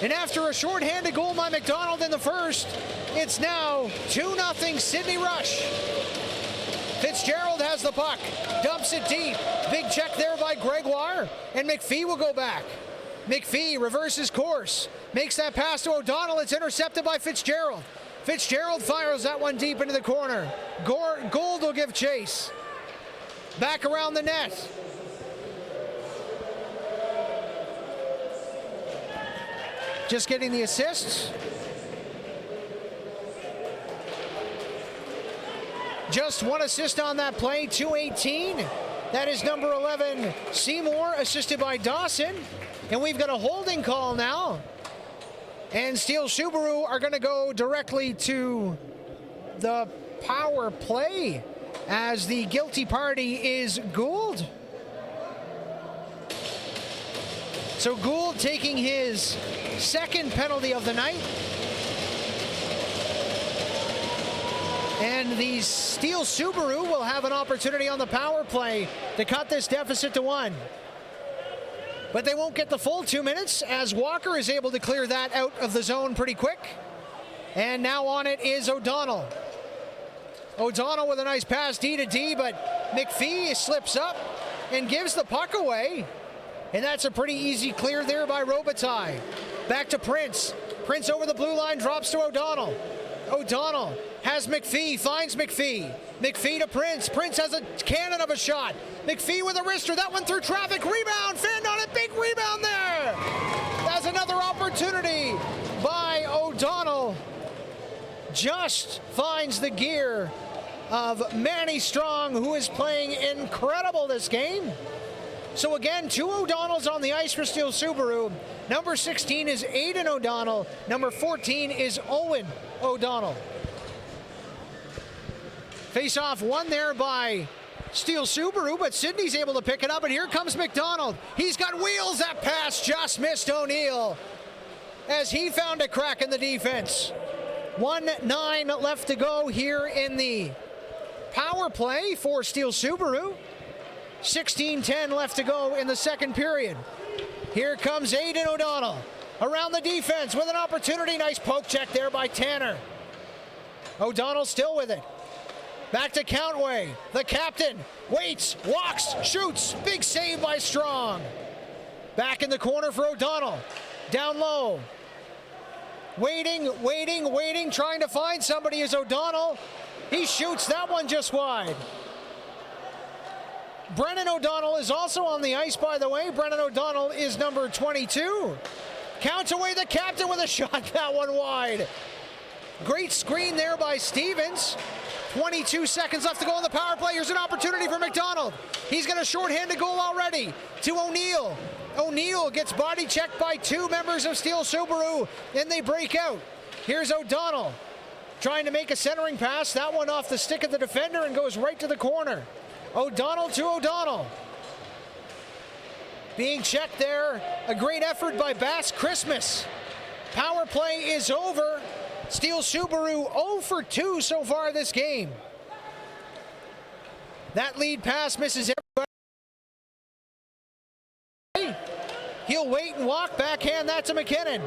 And after a shorthanded goal by McDonald in the first, it's now 2-0 Sydney Rush. Fitzgerald has the puck, dumps it deep. Big check there by Gregoire, and McPhee will go back. McPhee reverses course, makes that pass to O'Donnell. It's intercepted by Fitzgerald. Fitzgerald fires that one deep into the corner. Gould will give chase. Back around the net. Just getting the assists. Just one assist on that play, 218. That is number 11, Seymour, assisted by Dawson. And we've got a holding call now. And Steele Subaru are going to go directly to the power play as the guilty party is Gould. So Gould taking his second penalty of the night. And the Steele Subaru will have an opportunity on the power play to cut this deficit to 1. But they won't get the full 2 minutes as Walker is able to clear that out of the zone pretty quick. And now on it is O'Donnell. O'Donnell with a nice pass D to D, but McPhee slips up and gives the puck away. And that's a pretty easy clear there by Robitaille. Back to Prince. Prince over the blue line, drops to O'Donnell. O'Donnell has McPhee, finds McPhee. McPhee to Prince. Prince has a cannon of a shot. McPhee with a wrister. That one through traffic. Rebound. Fanned on it. Big rebound there. That's another opportunity by O'Donnell. Just finds the gear of Manny Strong, who is playing incredible this game. So again, 2 O'Donnells on the ice for Steele Subaru. Number 16 is Aidan O'Donnell. Number 14 is Owen O'Donnell. Face-off won there by Steele Subaru, but Sydney's able to pick it up, and here comes McDonald. He's got wheels. That pass just missed O'Neill as he found a crack in the defense. 1:09 left to go here in the power play for Steele Subaru. 16:10 left to go in the second period. Here comes Aidan O'Donnell around the defense with an opportunity. Nice poke check there by Tanner. O'Donnell still with it. Back to Countway. The captain waits, walks, shoots. Big save by Strong. Back in the corner for O'Donnell. Down low. Waiting, trying to find somebody is O'Donnell. He shoots that one just wide. Brennan O'Donnell is also on the ice, by the way. Brennan O'Donnell is number 22. Counts away the captain with a shot, that one wide. Great screen there by Stevens. 22 seconds left to go on the power play. Here's an opportunity for McDonald. He's got a shorthanded goal already to O'Neill. O'Neill gets body checked by two members of Steele Subaru, and they break out. Here's O'Donnell trying to make a centering pass. That one off the stick of the defender and goes right to the corner. O'Donnell to O'Donnell. Being checked there. A great effort by Bass Christmas. Power play is over. Steele Subaru 0 for 2 so far this game. That lead pass misses everybody. He'll wait and walk. Backhand that to McKinnon.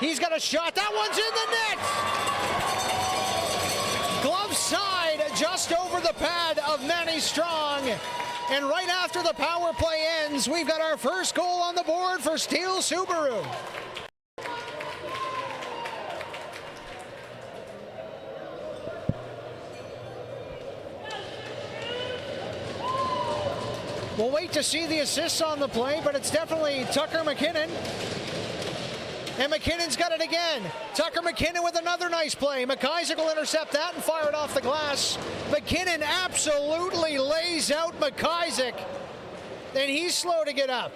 He's got a shot. That one's in the net. Glove side just over the pad of Manny Strong. And right after the power play ends, we've got our first goal on the board for Steele Subaru. We'll wait to see the assists on the play, but it's definitely Tucker McKinnon. And McKinnon's got it again. Tucker McKinnon with another nice play. McIsaac will intercept that and fire it off the glass. McKinnon absolutely lays out McIsaac. And he's slow to get up.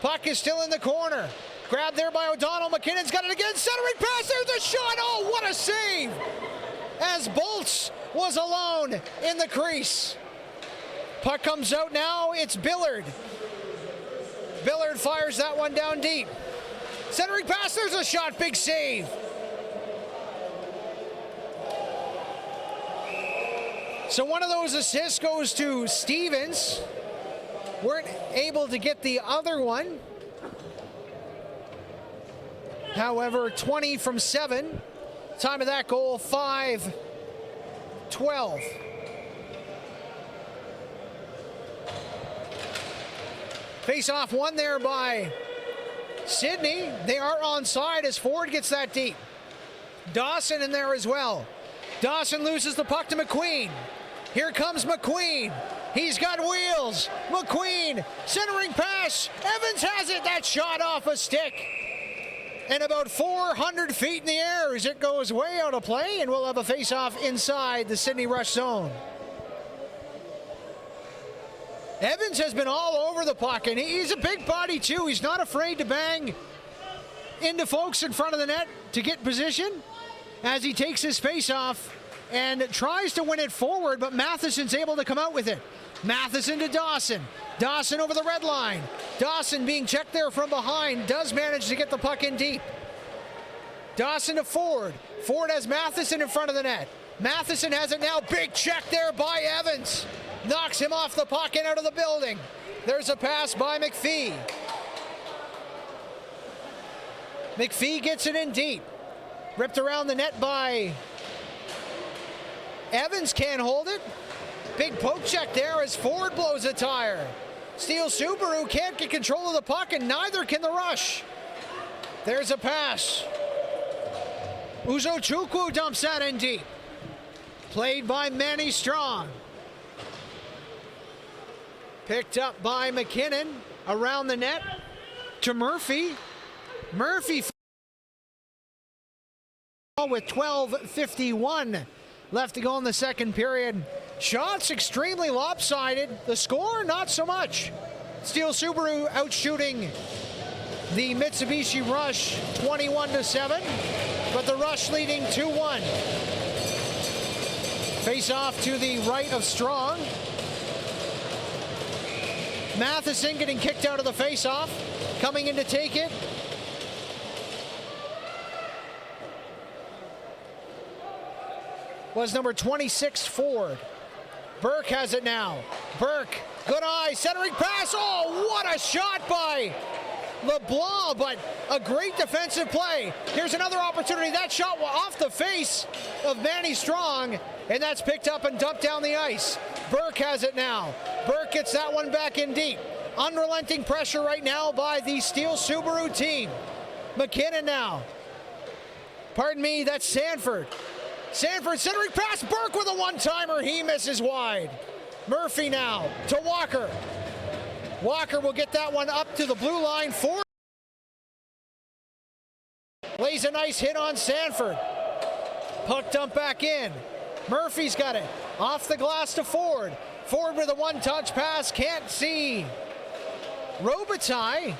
Puck is still in the corner. Grabbed there by O'Donnell. McKinnon's got it again. Centering pass. There's a shot. Oh, what a save. As Bolts was alone in the crease. Puck comes out now. It's Billard. Billard fires that one down deep. Centering pass, there's a shot, big save. So one of those assists goes to Stevens. Weren't able to get the other one. However, 20 from 7. Time of that goal, 5-12. Face-off won there by Sydney. They are onside as Ford gets that deep. Dawson in there as well. Dawson loses the puck to McQueen. Here comes McQueen. He's got wheels. McQueen, centering pass. Evans has it. That shot off a stick. And about 400 feet in the air as it goes way out of play, and we'll have a face-off inside the Sydney Rush zone. Evans has been all over the puck, and he's a big body too. He's not afraid to bang into folks in front of the net to get position as he takes his face off and tries to win it forward, but Matheson's able to come out with it. Matheson to Dawson. Dawson over the red line. Dawson being checked there from behind, does manage to get the puck in deep. Dawson to Ford. Ford has Matheson in front of the net. Matheson has it now. Big check there by Evans. Knocks him off the puck and out of the building. There's a pass by McPhee. McPhee gets it in deep. Ripped around the net by Evans, can't hold it. Big poke check there as Ford blows a tire. Steele Subaru can't get control of the puck, and neither can the Rush. There's a pass. Uzochukwu dumps that in deep. Played by Manny Strong. Picked up by McKinnon around the net to Murphy. Murphy with 12:51 left to go in the second period. Shots extremely lopsided. The score, not so much. Steele Subaru outshooting the Mitsubishi Rush 21-7, but the Rush leading 2-1. Face off to the right of Strong. Matheson getting kicked out of the face-off. Coming in to take it. Was number 26, Ford. Burke has it now. Burke, good eye, centering pass. Oh, what a shot by LeBlanc, but a great defensive play. Here's another opportunity. That shot off the face of Manny Strong, and that's picked up and dumped down the ice. Burke has it now. Burke gets that one back in deep. Unrelenting pressure right now by the Steele Subaru team. McKinnon now. Pardon me, that's Sanford. Sanford centering pass. Burke with a one-timer. He misses wide. Murphy now to Walker. Walker will get that one up to the blue line. Ford lays a nice hit on Sanford. Puck dump back in. Murphy's got it. Off the glass to Ford. Ford with a one-touch pass. Can't see Robitaille.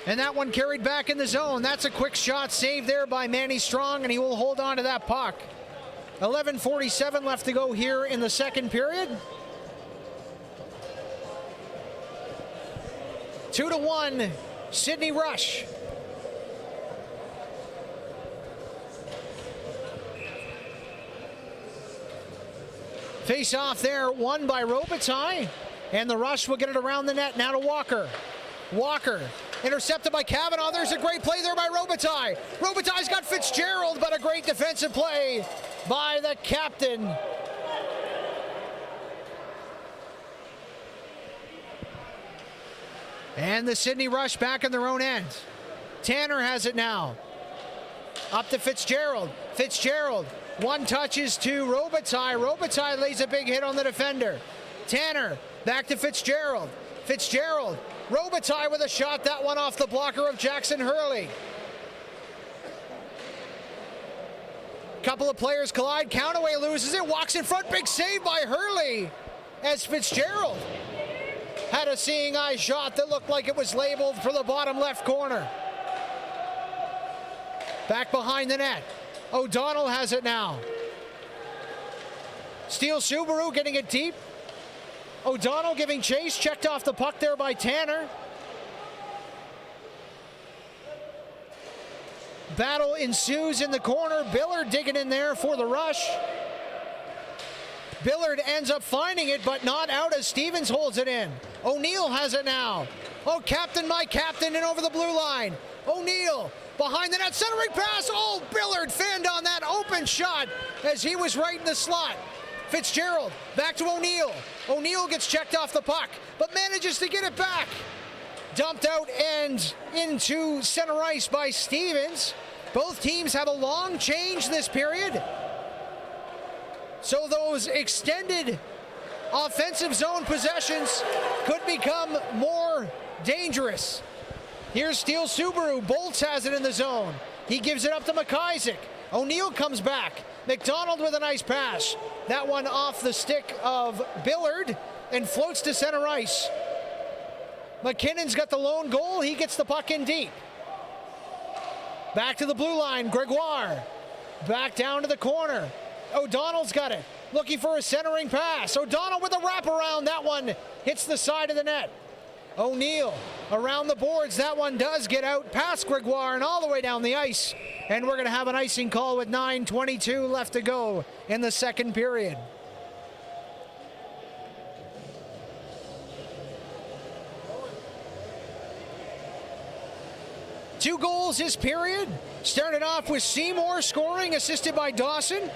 And that one carried back in the zone. That's a quick shot saved there by Manny Strong, and he will hold on to that puck. 11:47 left to go here in the second period. 2-1, Sydney Rush. Face off there, won by Robitaille, and the Rush will get it around the net. Now to Walker. Walker intercepted by Cavanaugh. There's a great play there by Robitaille. Robitaille's got Fitzgerald, but a great defensive play by the captain. And the Sydney Rush back in their own end. Tanner has it now. Up to Fitzgerald. Fitzgerald. One touches to Robitaille. Robitaille lays a big hit on the defender. Tanner back to Fitzgerald. Fitzgerald. Robitaille with a shot. That one off the blocker of Jackson Hurley. Couple of players collide. Countaway loses it. Walks in front. Big save by Hurley as Fitzgerald had a seeing eye shot that looked like it was labeled for the bottom left corner. Back behind the net. O'Donnell has it now. Steele Subaru getting it deep. O'Donnell giving chase. Checked off the puck there by Tanner. Battle ensues in the corner. Billard digging in there for the Rush. Billard ends up finding it, but not out as Stevens holds it in. O'Neill has it now. Oh, captain, my captain, and over the blue line. O'Neill behind the net, centering pass. Oh, Billard fanned on that open shot as he was right in the slot. Fitzgerald back to O'Neill. O'Neill gets checked off the puck, but manages to get it back. Dumped out and into center ice by Stevens. Both teams have a long change this period. So those extended offensive zone possessions could become more dangerous. Here's Steele Subaru. Bolts has it in the zone. He gives it up to McIsaac. O'Neill comes back. McDonald with a nice pass. That one off the stick of Billard and floats to center ice. McKinnon's got the lone goal. He gets the puck in deep. Back to the blue line. Gregoire. Back down to the corner. O'Donnell's got it. Looking for a centering pass. O'Donnell with a wraparound. That one hits the side of the net. O'Neill around the boards. That one does get out past Gregoire and all the way down the ice. And we're going to have an icing call with 9:22 left to go in the second period. Two goals this period. Started off with Seymour scoring, assisted by Dawson.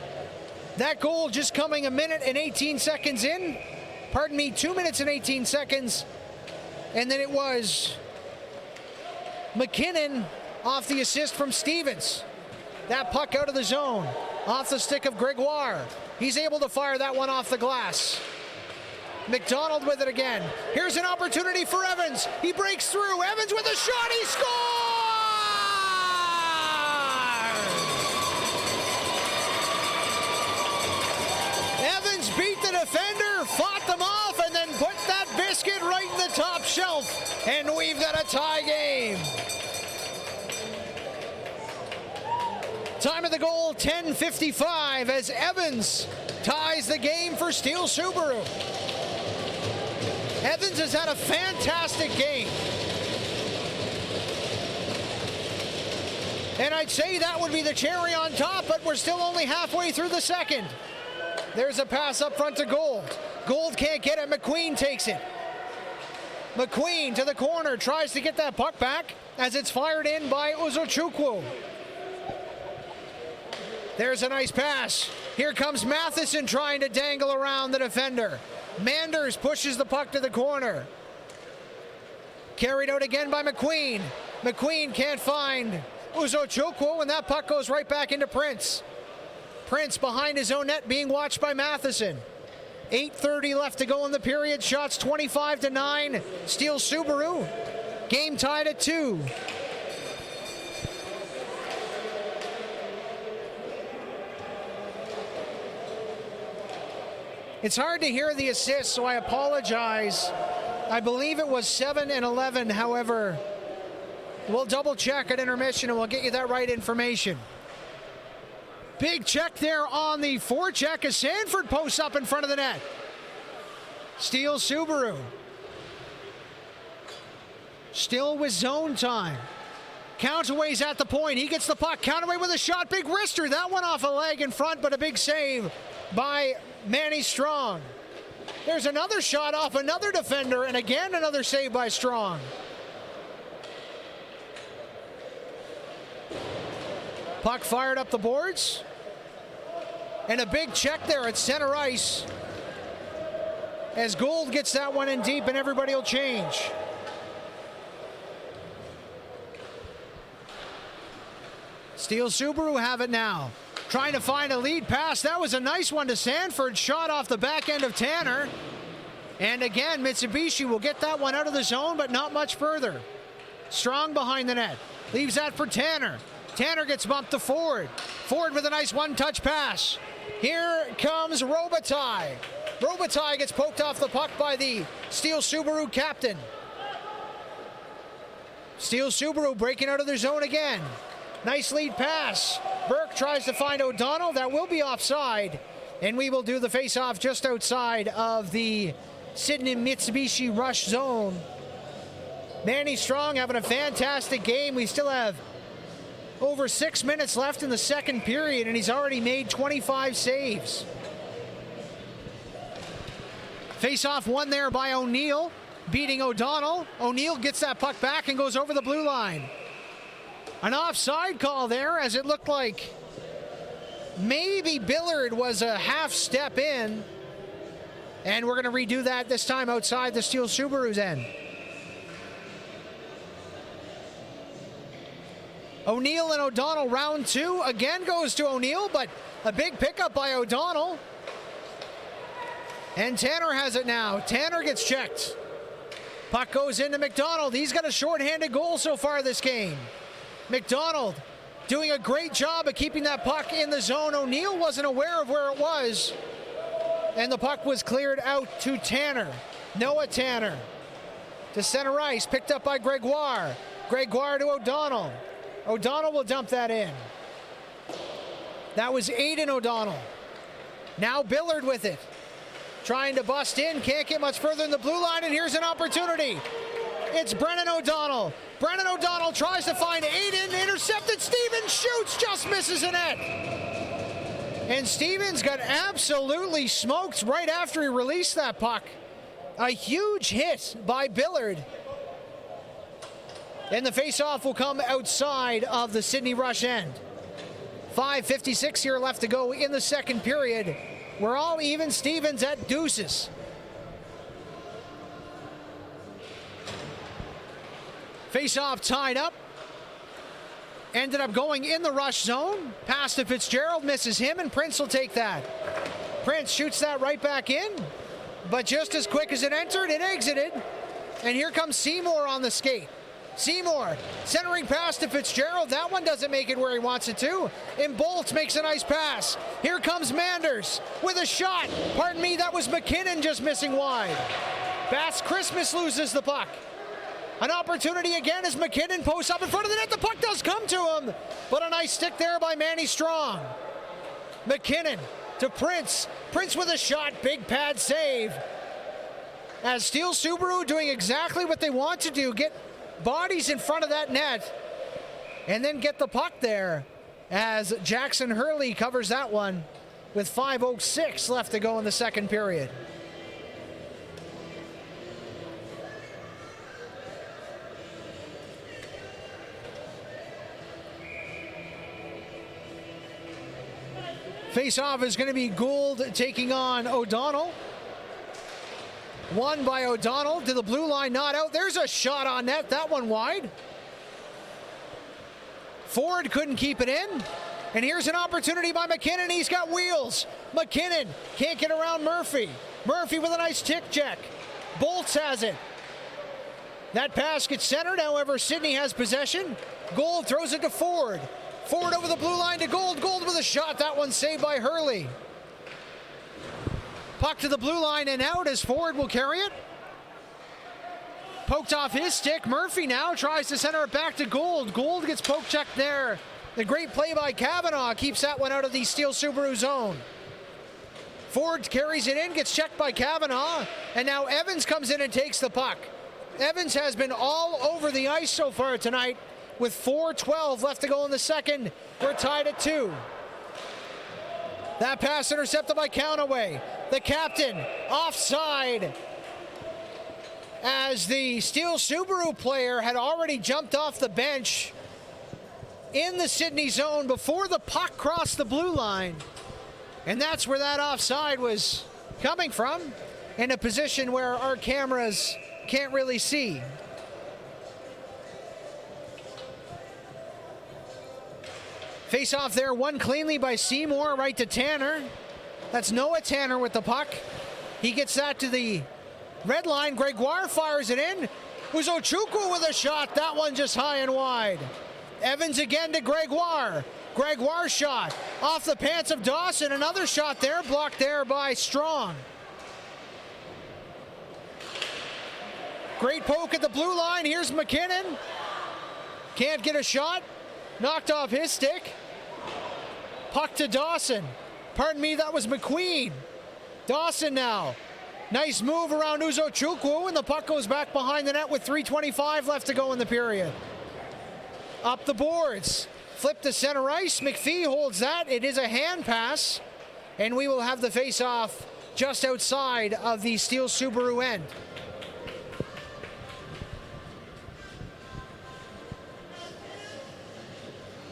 That goal just coming 1 minute and 18 seconds in. Pardon me, 2 minutes and 18 seconds. And then it was McKinnon off the assist from Stevens. That puck out of the zone, off the stick of Gregoire. He's able to fire that one off the glass. McDonald with it again. Here's an opportunity for Evans. He breaks through. Evans with a shot. He scores! Evans beat the defender, fought them off, and then put that biscuit right in the top shelf. And we've got a tie game. Time of the goal, 10:55, as Evans ties the game for Steele Subaru. Evans has had a fantastic game. And I'd say that would be the cherry on top, but we're still only halfway through the second. There's a pass up front to Gold. Gold can't get it. McQueen takes it. McQueen to the corner, tries to get that puck back as it's fired in by Uzochukwu. There's a nice pass. Here comes Matheson trying to dangle around the defender. Manders pushes the puck to the corner. Carried out again by McQueen. McQueen can't find Uzochukwu, and that puck goes right back into Prince. Prince behind his own net, being watched by Matheson. 8:30 left to go in the period. Shots 25-9. Steele Subaru. Game tied at 2. It's hard to hear the assist, so I apologize I believe it was 7 and 11. However, we'll double check at intermission and we'll get you that right information. Big check there on the forecheck as Sanford posts up in front of the net. Steele Subaru still with zone time. Countaway's at the point. He gets the puck. Countaway with a shot. Big wrister. That one off a leg in front, but a big save by Manny Strong. There's another shot off another defender, and again another save by Strong. Puck fired up the boards. And a big check there at center ice as Gould gets that one in deep and everybody will change. Steele Subaru have it now. Trying to find a lead pass. That was a nice one to Sanford. Shot off the back end of Tanner. And again, Mitsubishi will get that one out of the zone, but not much further. Strong behind the net. Leaves that for Tanner. Tanner gets bumped to Ford. Ford with a nice one-touch pass. Here comes Robitaille. Robitaille gets poked off the puck by the Steele Subaru captain. Steele Subaru breaking out of their zone again. Nice lead pass. Burke tries to find O'Donnell. That will be offside. And we will do the face-off just outside of the Sydney Mitsubishi Rush zone. Manny Strong having a fantastic game. We still have over 6 minutes left in the second period, and he's already made 25 saves. Face-off won there by O'Neill, beating O'Donnell. O'Neill gets that puck back and goes over the blue line. An offside call there, as it looked like maybe Billard was a half step in. And we're going to redo that this time outside the Steele Subaru's end. O'Neill and O'Donnell, round two. Again goes to O'Neill, but a big pickup by O'Donnell. And Tanner has it now. Tanner gets checked. Puck goes into McDonald. He's got a shorthanded goal so far this game. McDonald doing a great job of keeping that puck in the zone. O'Neill wasn't aware of where it was. And the puck was cleared out to Tanner. Noah Tanner to center ice. Picked up by Gregoire. Gregoire to O'Donnell. O'Donnell will dump that in. That was Aiden O'Donnell. Now Billard with it. Trying to bust in. Can't get much further in the blue line. And here's an opportunity. It's Brennan O'Donnell. Brennan O'Donnell tries to find Aiden. Intercepted. Stevens shoots. Just misses the net. And Stevens got absolutely smoked right after he released that puck. A huge hit by Billard. And the faceoff will come outside of the Sydney Rush end. 5:56 here left to go in the second period. We're all even. Stevens at deuces. Faceoff tied up. Ended up going in the Rush zone. Pass to Fitzgerald, misses him, and Prince will take that. Prince shoots that right back in. But just as quick as it entered, it exited. And here comes Seymour on the skate. Seymour centering pass to Fitzgerald. That one doesn't make it where he wants it to. And Bolt makes a nice pass. Here comes Manders with a shot. Pardon me, that was McKinnon just missing wide. Bass Christmas loses the puck. An opportunity again as McKinnon posts up in front of the net. The puck does come to him, but a nice stick there by Manny Strong. McKinnon to Prince. Prince with a shot. Big pad save. As Steele Subaru doing exactly what they want to do. Get bodies in front of that net and then get the puck there as Jackson Hurley covers that one with 5:06 left to go in the second period. Face-off is going to be Gould taking on O'Donnell. Won by O'Donnell to the blue line, not out. There's a shot on net, that one wide. Ford couldn't keep it in. And here's an opportunity by McKinnon. He's got wheels. McKinnon can't get around Murphy. Murphy with a nice tick check. Bolts has it. That pass gets centered. However, Sydney has possession. Gould throws it to Ford. Ford over the blue line to Gould. Gould with a shot. That one saved by Hurley. Puck to the blue line and out as Ford will carry it. Poked off his stick. Murphy now tries to center it back to Gould. Gould gets poke checked there. The great play by Kavanaugh keeps that one out of the Steele Subaru zone. Ford carries it in, gets checked by Kavanaugh, and now Evans comes in and takes the puck. Evans has been all over the ice so far tonight with 4:12 left to go in the second. We're tied at 2. That pass intercepted by Counaway. The captain offside as the Steele Subaru player had already jumped off the bench in the Sydney zone before the puck crossed the blue line. And that's where that offside was coming from, in a position where our cameras can't really see. Face off there, won cleanly by Seymour, right to Tanner. That's Noah Tanner with the puck. He gets that to the red line. Gregoire fires it in. Uzochukwu with a shot. That one just high and wide. Evans again to Gregoire. Gregoire shot off the pants of Dawson. Another shot there, blocked there by Strong. Great poke at the blue line. Here's McKinnon. Can't get a shot. Knocked off his stick. Puck to Dawson. Pardon me, that was McQueen. Dawson now. Nice move around Uzochukwu, and the puck goes back behind the net with 3:25 left to go in the period. Up the boards. Flip to center ice. McPhee holds that. It is a hand pass, and we will have the face-off just outside of the Steele Subaru end.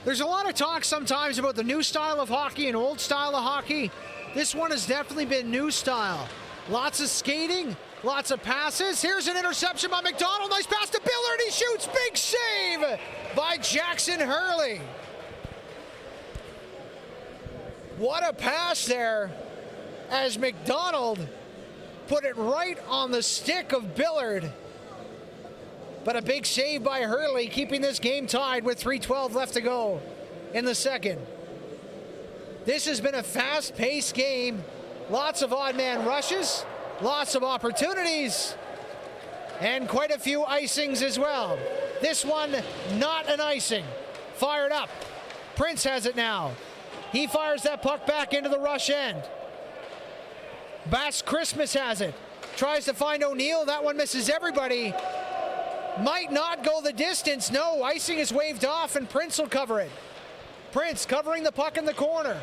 There's a lot of talk sometimes about the new style of hockey and old style of hockey. This one has definitely been new style. Lots of skating, lots of passes. Here's an interception by McDonald. Nice pass to Billard. He shoots. Big save by Jackson Hurley. What a pass there as McDonald put it right on the stick of Billard. But a big save by Hurley, keeping this game tied with 3:12 left to go in the second. This has been a fast-paced game. Lots of odd man rushes, lots of opportunities, and quite a few icings as well. This one, not an icing. Fired up. Prince has it now. He fires that puck back into the rush end. Bass Christmas has it. Tries to find O'Neill. That one misses everybody. Might not go the distance. No, icing is waved off, and Prince will cover it. Prince covering the puck in the corner.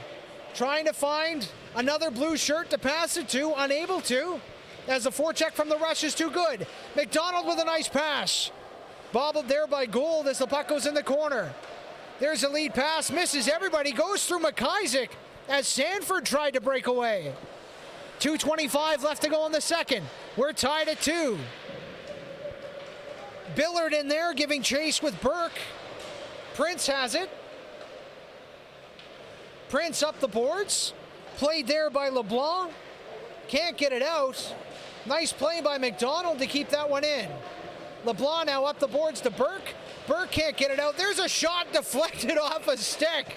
Trying to find another blue shirt to pass it to. Unable to, as the forecheck from the rush is too good. McDonald with a nice pass. Bobbled there by Gould as the puck goes in the corner. There's a lead pass. Misses everybody. Goes through McIsaac as Sanford tried to break away. 2:25 left to go in the second. We're tied at 2. Billard in there giving chase with Burke. Prince has it. Prince up the boards. Played there by LeBlanc. Can't get it out. Nice play by McDonald to keep that one in. LeBlanc now up the boards to Burke. Burke can't get it out. There's a shot deflected off a stick.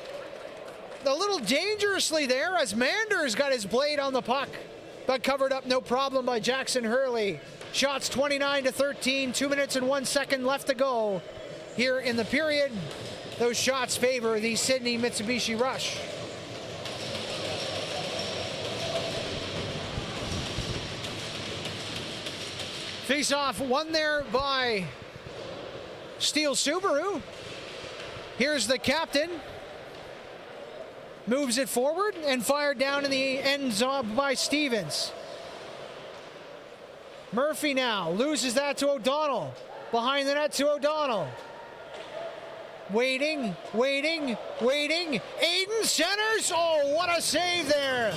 A little dangerously there as Manders got his blade on the puck, but covered up no problem by Jackson Hurley. Shots 29-13, 2 minutes and 1 second left to go here in the period. Those shots favor the Sydney Mitsubishi Rush. Face-off won there by Steele Subaru. Here's the captain. Moves it forward and fired down in the end zone by Stevens. Murphy now loses that to O'Donnell. Behind the net to O'Donnell. Waiting. Aiden centers. Oh, what a save there.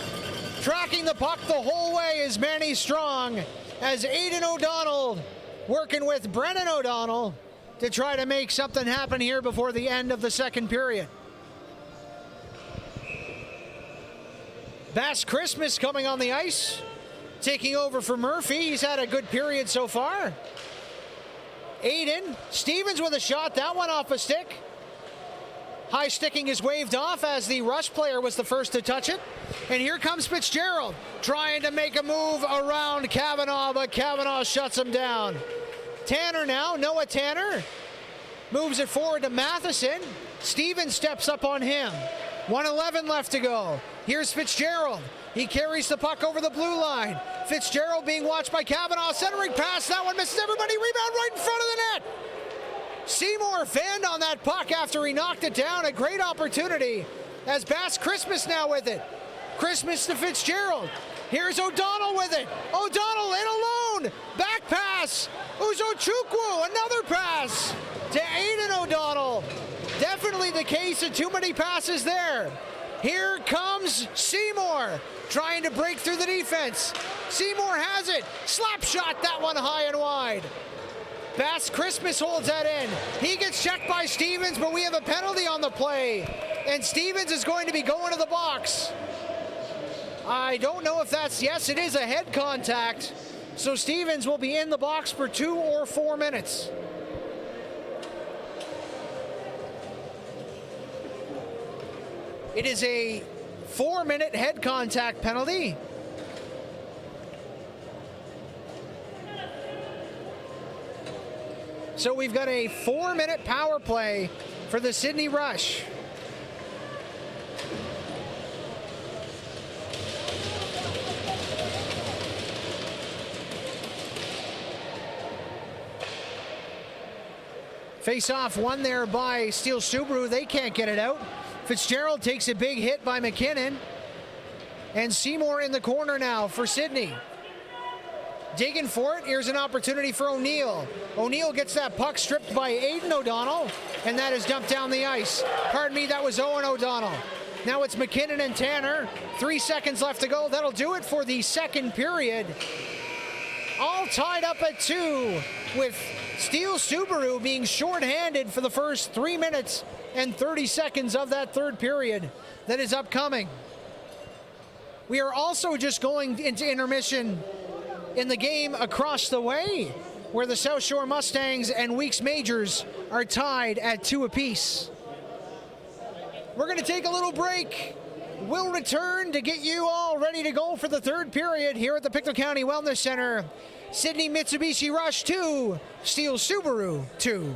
Tracking the puck the whole way is Manny Strong as Aiden O'Donnell working with Brennan O'Donnell to try to make something happen here before the end of the second period. Bass Christmas coming on the ice, taking over for Murphy. He's had a good period so far. Aiden, Stevens with a shot, that one off a stick. High sticking is waved off as the Rush player was the first to touch it. And here comes Fitzgerald trying to make a move around Kavanaugh, but Kavanaugh shuts him down. Tanner now, Noah Tanner moves it forward to Matheson. Stevens steps up on him. 1:11 left to go. Here's Fitzgerald. He carries the puck over the blue line. Fitzgerald being watched by Kavanaugh. Centering pass. That one misses everybody. Rebound right in front of the net. Seymour fanned on that puck after he knocked it down. A great opportunity as Bass Christmas now with it. Christmas to Fitzgerald. Here's O'Donnell with it. O'Donnell in alone. Back pass. Uzochukwu. Another pass to Aiden O'Donnell. Definitely the case of too many passes there. Here comes Seymour trying to break through the defense. Seymour has it. Slap shot, that one high and wide. Bass Christmas holds that in. He gets checked by Stevens, but we have a penalty on the play. And Stevens is going to be going to the box. I don't know if that's, yes, it is a head contact. So Stevens will be in the box for 2 or 4 minutes. It is a 4-minute head contact penalty. So we've got a 4-minute power play for the Sydney Rush. Face-off won there by Steele Subaru. They can't get it out. Fitzgerald takes a big hit by McKinnon. And Seymour in the corner now for Sydney. Digging for it. Here's an opportunity for O'Neill. O'Neill gets that puck stripped by Aiden O'Donnell, and that is dumped down the ice. Pardon me, that was Owen O'Donnell. Now it's McKinnon and Tanner. 3 seconds left to go. That'll do it for the second period. All tied up at 2 with Steele Subaru being shorthanded for the first 3 minutes and 30 seconds of that third period that is upcoming. We are also just going into intermission in the game across the way, where the South Shore Mustangs and Weeks Majors are tied at 2 apiece. We're going to take a little break. We'll return to get you all ready to go for the third period here at the Pictou County Wellness Center. Sydney Mitsubishi Rush 2, Steele Subaru 2.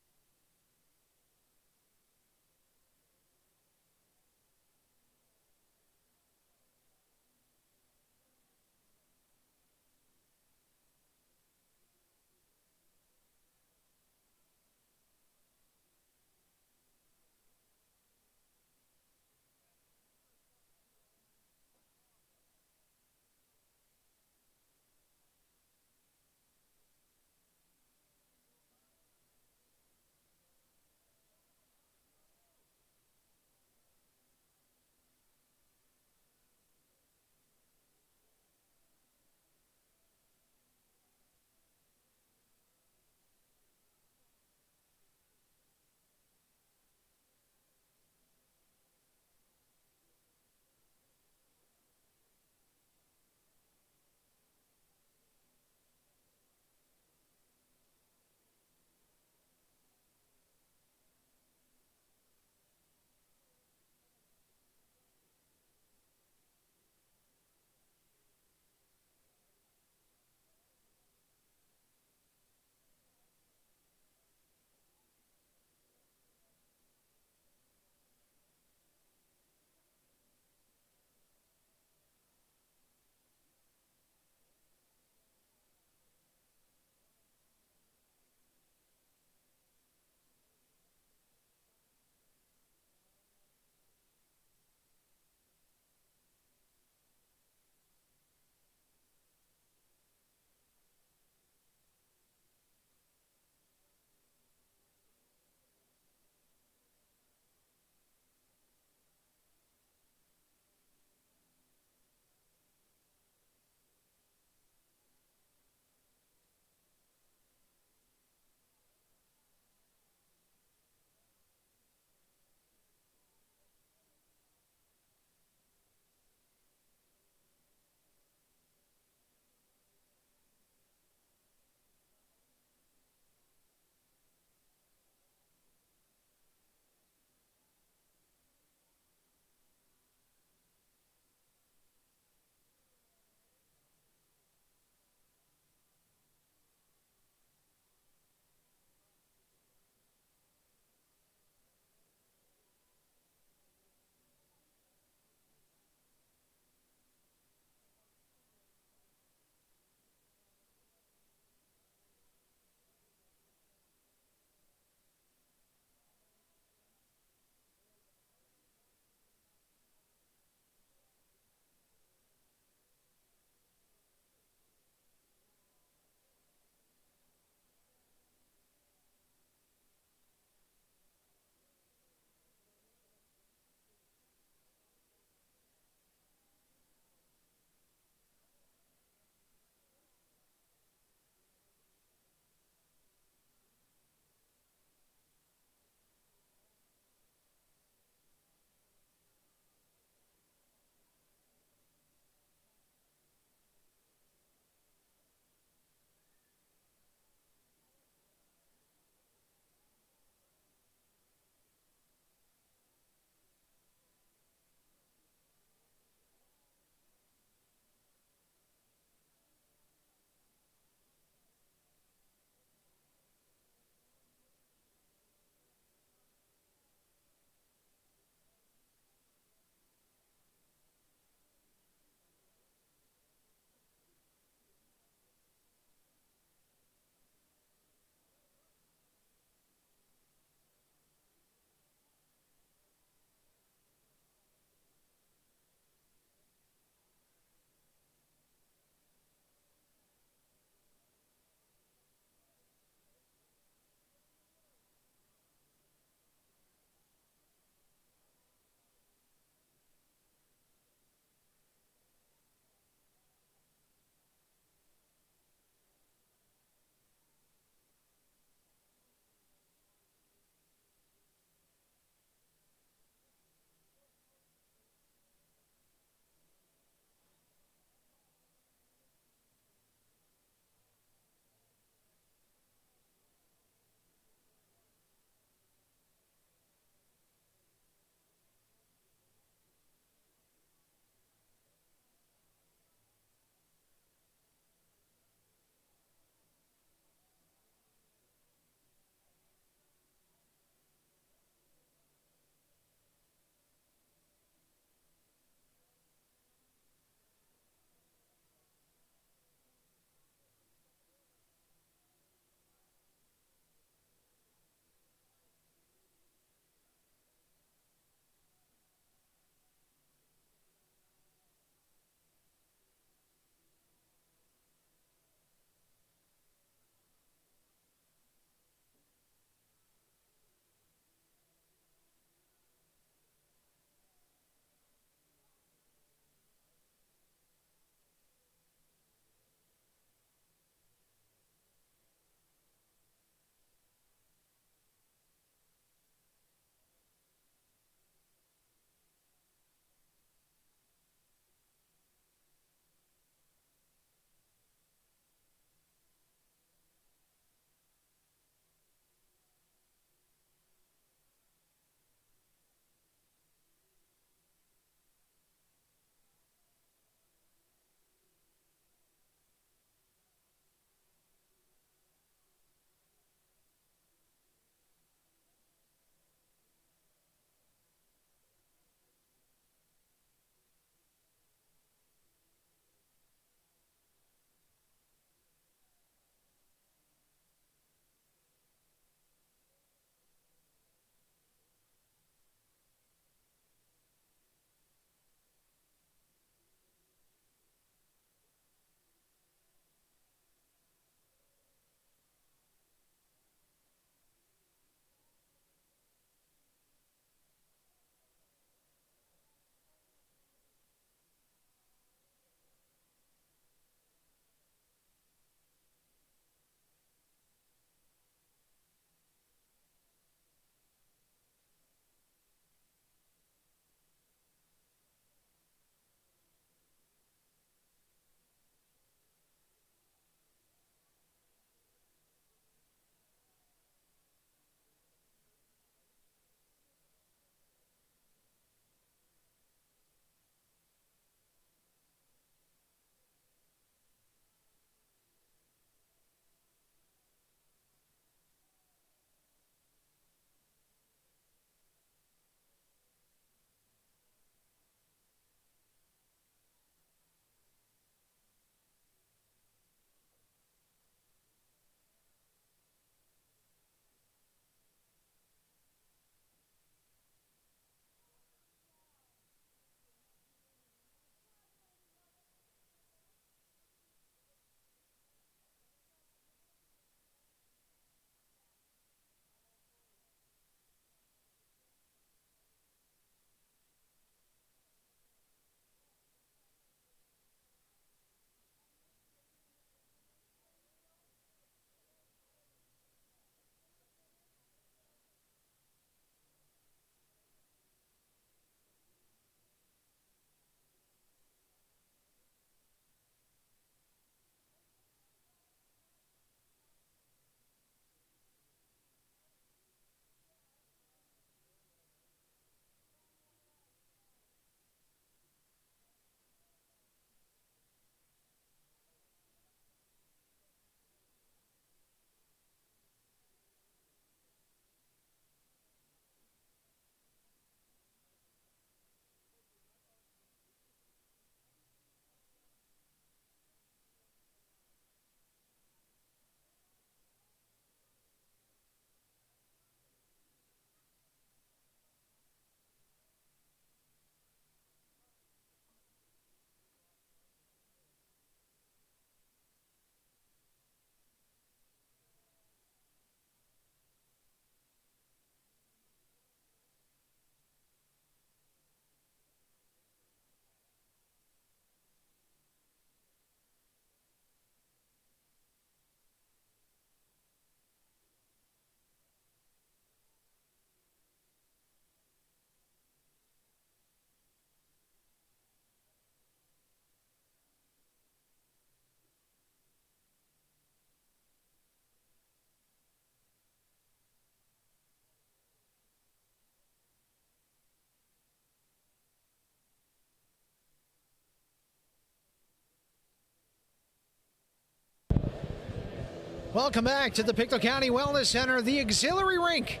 Welcome back to the Pictou County Wellness Center, the auxiliary rink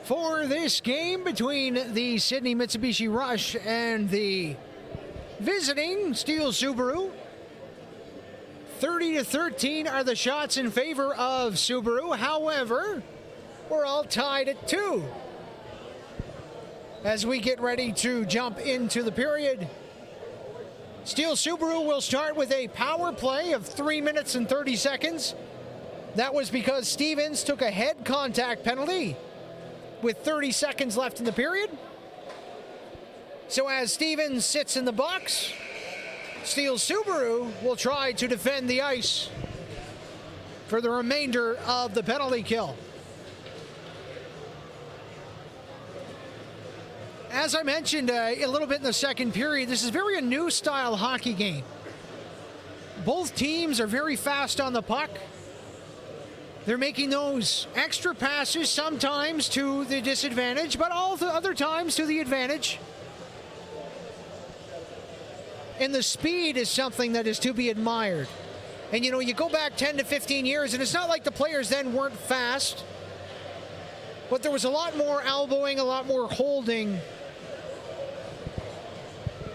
for this game between the Sydney Mitsubishi Rush and the visiting Steele Subaru. 30-13 are the shots in favor of Subaru. However, we're all tied at 2. As we get ready to jump into the period, Steele Subaru will start with a power play of 3 minutes and 30 seconds. That was because Stevens took a head contact penalty with 30 seconds left in the period. So as Stevens sits in the box, Steele Subaru will try to defend the ice for the remainder of the penalty kill. As I mentioned a little bit in the second period, this is very a new style hockey game. Both teams are very fast on the puck. They're making those extra passes, sometimes to the disadvantage, but all the other times to the advantage. And the speed is something that is to be admired. And you know, you go back 10 to 15 years, and it's not like the players then weren't fast, but there was a lot more elbowing, a lot more holding.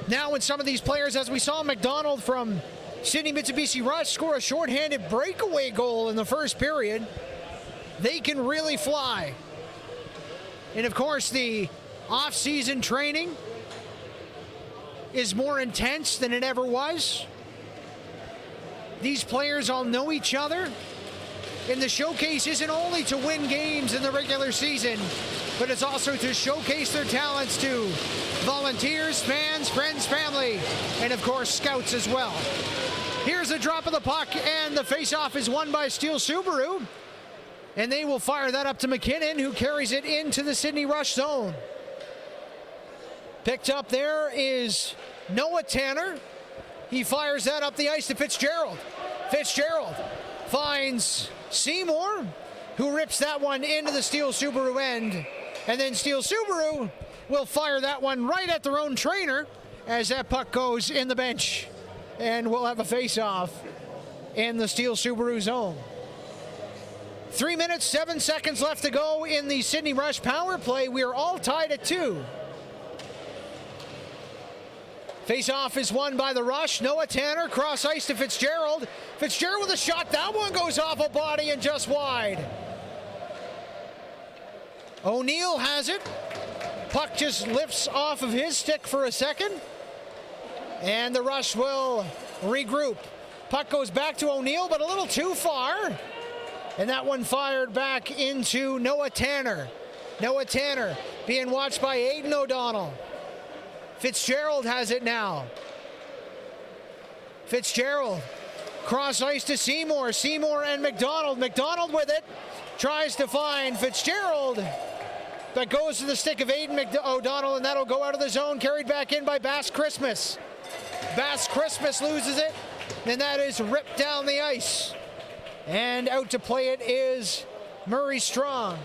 Now when some of these players, as we saw McDonald from Sydney Mitsubishi Rush score a shorthanded breakaway goal in the first period, they can really fly. And of course, the off-season training is more intense than it ever was. These players all know each other. And the showcase isn't only to win games in the regular season, but it's also to showcase their talents to volunteers, fans, friends, family, and of course, scouts as well. Here's a drop of the puck, and the faceoff is won by Steele Subaru. And they will fire that up to McKinnon, who carries it into the Sydney Rush zone. Picked up there is Noah Tanner. He fires that up the ice to Fitzgerald. Fitzgerald finds Seymour, who rips that one into the Steele Subaru end. And then Steele Subaru will fire that one right at their own trainer as that puck goes in the bench. And we'll have a face-off in the Steele Subaru zone. 3 minutes, 7 seconds left to go in the Sydney Rush power play. We are all tied at 2. Face-off is won by the Rush. Noah Tanner, cross ice to Fitzgerald. Fitzgerald with a shot. That one goes off a body and just wide. O'Neill has it. Puck just lifts off of his stick for a second. And the Rush will regroup. Puck goes back to O'Neill, but a little too far. And that one fired back into Noah Tanner. Noah Tanner being watched by Aidan O'Donnell. Fitzgerald has it now. Fitzgerald, cross ice to Seymour. Seymour and McDonald. McDonald with it. Tries to find Fitzgerald. That goes to the stick of Aidan O'Donnell, and that'll go out of the zone. Carried back in by Bass Christmas. Bass Christmas loses it, and that is ripped down the ice. And out to play it is Murray Strong.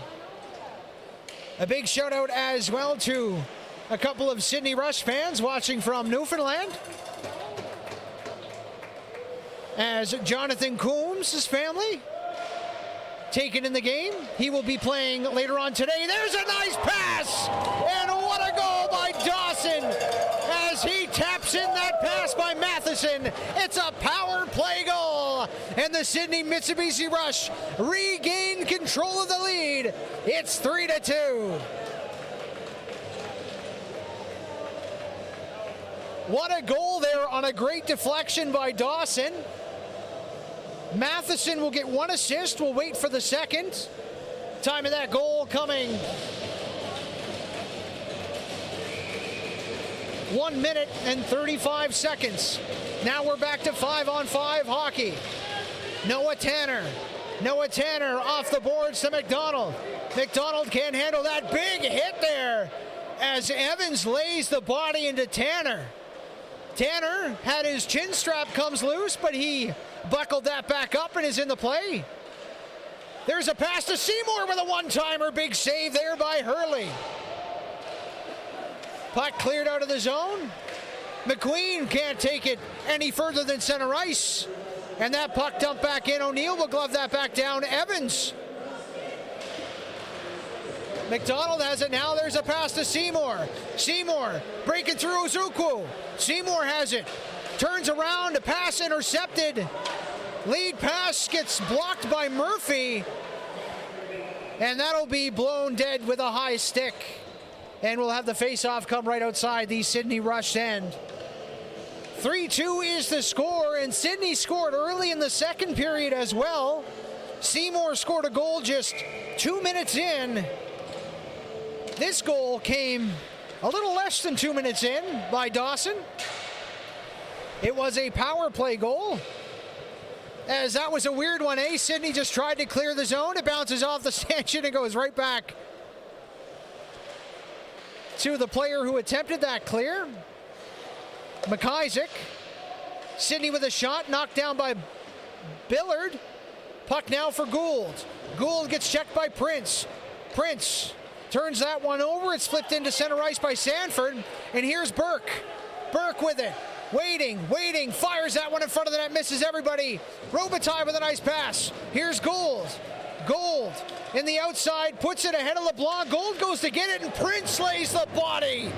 A big shout out as well to a couple of Sydney Rush fans watching from Newfoundland. As Jonathan Coombs' family taken in the game. He will be playing later on today. There's a nice pass! And what a goal by Dawson as he taps in that pass by Matheson. It's a power play goal. And the Sydney Mitsubishi Rush regain control of the lead. It's 3-2. What a goal there on a great deflection by Dawson. Matheson will get one assist. We'll wait for the second. Time of that goal coming 1 minute and 35 seconds. Now we're back to 5-on-5 hockey. Noah Tanner. Noah Tanner off the boards to McDonald. McDonald can't handle that big hit there as Evans lays the body into Tanner. Tanner had his chin strap comes loose, but he buckled that back up and is in the play. There's a pass to Seymour with a one-timer. Big save there by Hurley. Puck cleared out of the zone. McQueen can't take it any further than center ice. And that puck dumped back in. O'Neill will glove that back down. Evans. McDonald has it now. There's a pass to Seymour. Seymour breaking through Ozukwu. Seymour has it. Turns around. A pass intercepted. Lead pass gets blocked by Murphy. And that'll be blown dead with a high stick. And we'll have the face-off come right outside the Sydney Rush end. 3-2 is the score, and Sydney scored early in the second period as well. Seymour scored a goal just 2 minutes in. This goal came a little less than 2 minutes in by Dawson. It was a power play goal. As that was a weird one, eh? Sydney just tried to clear the zone. It bounces off the stanchion and goes right back to the player who attempted that clear. McIsaac. Sydney with a shot, knocked down by Billard. Puck now for Gould. Gould gets checked by Prince. Prince turns that one over. It's flipped into center ice by Sanford. And here's Burke. Burke with it. Waiting, fires that one in front of the net, misses everybody. Robitaille with a nice pass. Here's Gould. Gould in the outside, puts it ahead of LeBlanc. Gould goes to get it, and Prince lays the body.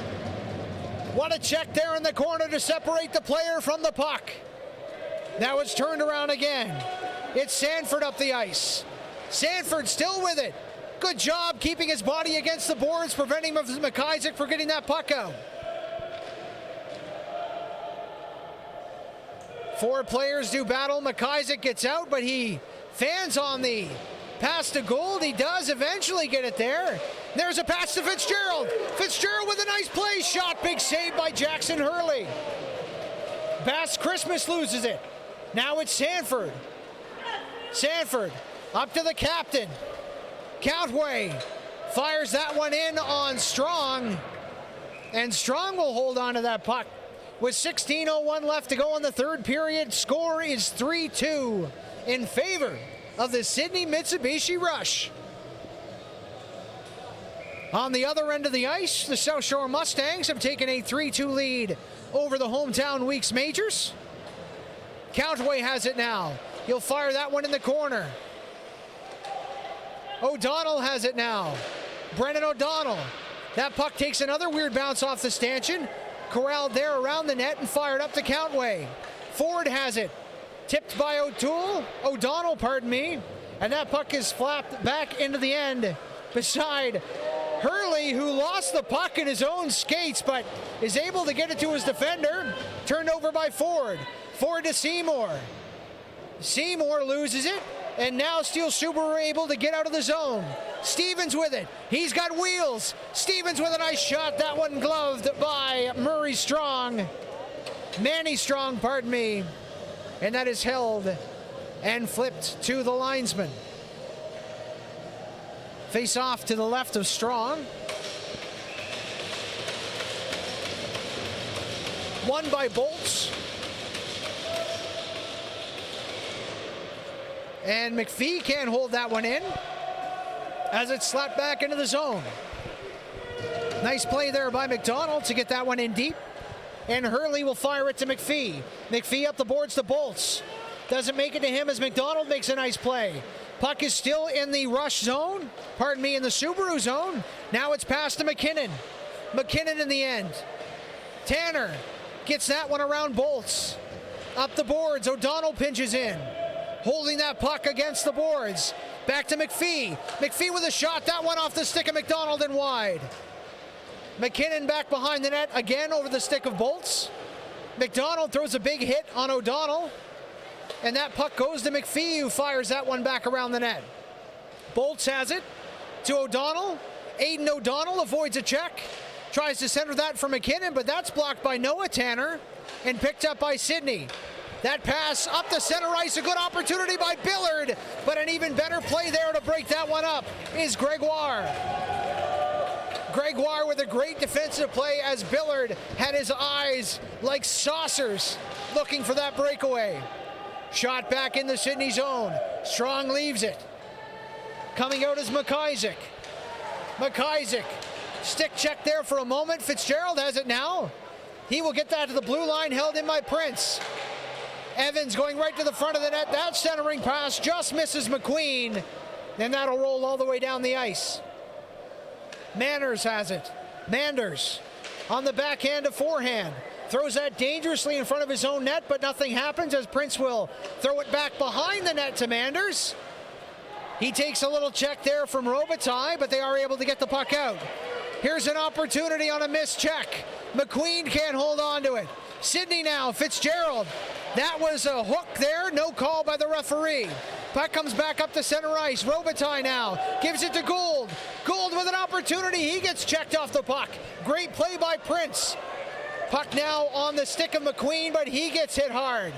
What a check there in the corner to separate the player from the puck. Now it's turned around again. It's Sanford up the ice. Sanford still with it. Good job keeping his body against the boards, preventing McIsaac from getting that puck out. 4 players do battle. McIsaac gets out, but he fans on the pass to Gould. He does eventually get it there. There's a pass to Fitzgerald. Fitzgerald with a nice play shot. Big save by Jackson Hurley. Bass Christmas loses it. Now it's Sanford. Sanford up to the captain. Countway fires that one in on Strong. And Strong will hold on to that puck. With 16:01 left to go in the third period, score is 3-2 in favor of the Sydney Mitsubishi Rush. On the other end of the ice, the South Shore Mustangs have taken a 3-2 lead over the hometown Weeks Majors. Countway has it now. He'll fire that one in the corner. O'Donnell has it now. Brennan O'Donnell. That puck takes another weird bounce off the stanchion. Corralled there around the net and fired up to Countway. Ford has it. Tipped by O'Donnell, and that puck is flapped back into the end beside Hurley, who lost the puck in his own skates, but is able to get it to his defender. Turned over by Ford. Ford to Seymour. Seymour loses it, and now Steele Subaru able to get out of the zone. Stevens with it. He's got wheels. Stevens with a nice shot. That one gloved by Manny Strong, and that is held and flipped to the linesman. Face off to the left of Strong. Won by Bolts. And McPhee can't hold that one in as it's slapped back into the zone. Nice play there by McDonald to get that one in deep. And Hurley will fire it to McPhee. McPhee up the boards to Bolts. Doesn't make it to him as McDonald makes a nice play. Puck is still in the Rush zone. In the Subaru zone. Now it's passed to McKinnon. McKinnon in the end. Tanner gets that one around Bolts. Up the boards. O'Donnell pinches in. Holding that puck against the boards. Back to McPhee. McPhee with a shot. That one off the stick of McDonald and wide. McKinnon back behind the net again over the stick of Bolts. McDonald throws a big hit on O'Donnell. And that puck goes to McPhee, who fires that one back around the net. Bolts has it to O'Donnell. Aiden O'Donnell avoids a check. Tries to center that for McKinnon, but that's blocked by Noah Tanner and picked up by Sydney. That pass up the center ice, a good opportunity by Billard, but an even better play there to break that one up is Gregoire. Gregoire with a great defensive play as Billard had his eyes like saucers looking for that breakaway. Shot back in the Sydney zone. Strong leaves it. Coming out is McIsaac. McIsaac, stick check there for a moment. Fitzgerald has it now. He will get that to the blue line, held in by Prince. Evans going right to the front of the net. That centering pass just misses McQueen. And that'll roll all the way down the ice. Manners has it. Manders on the backhand to forehand. Throws that dangerously in front of his own net, but nothing happens as Prince will throw it back behind the net to Manders. He takes a little check there from Robitaille, but they are able to get the puck out. Here's an opportunity on a missed check. McQueen can't hold on to it. Sidney now, Fitzgerald. That was a hook there, no call by the referee. Puck comes back up to center ice. Robitaille now gives it to Gould. Gould with an opportunity. He gets checked off the puck. Great play by Prince. Puck now on the stick of McQueen, but he gets hit hard.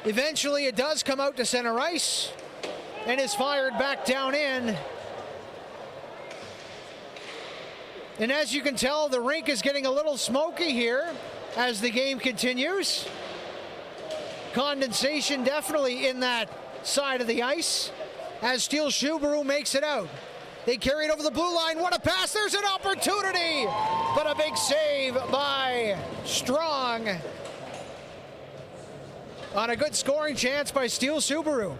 Eventually it does come out to center ice and is fired back down in. And as you can tell, the rink is getting a little smoky here as the game continues. Condensation definitely in that side of the ice as Steele Subaru makes it out. They carry it over the blue line. What a pass. There's an opportunity. But a big save by Strong on a good scoring chance by Steele Subaru.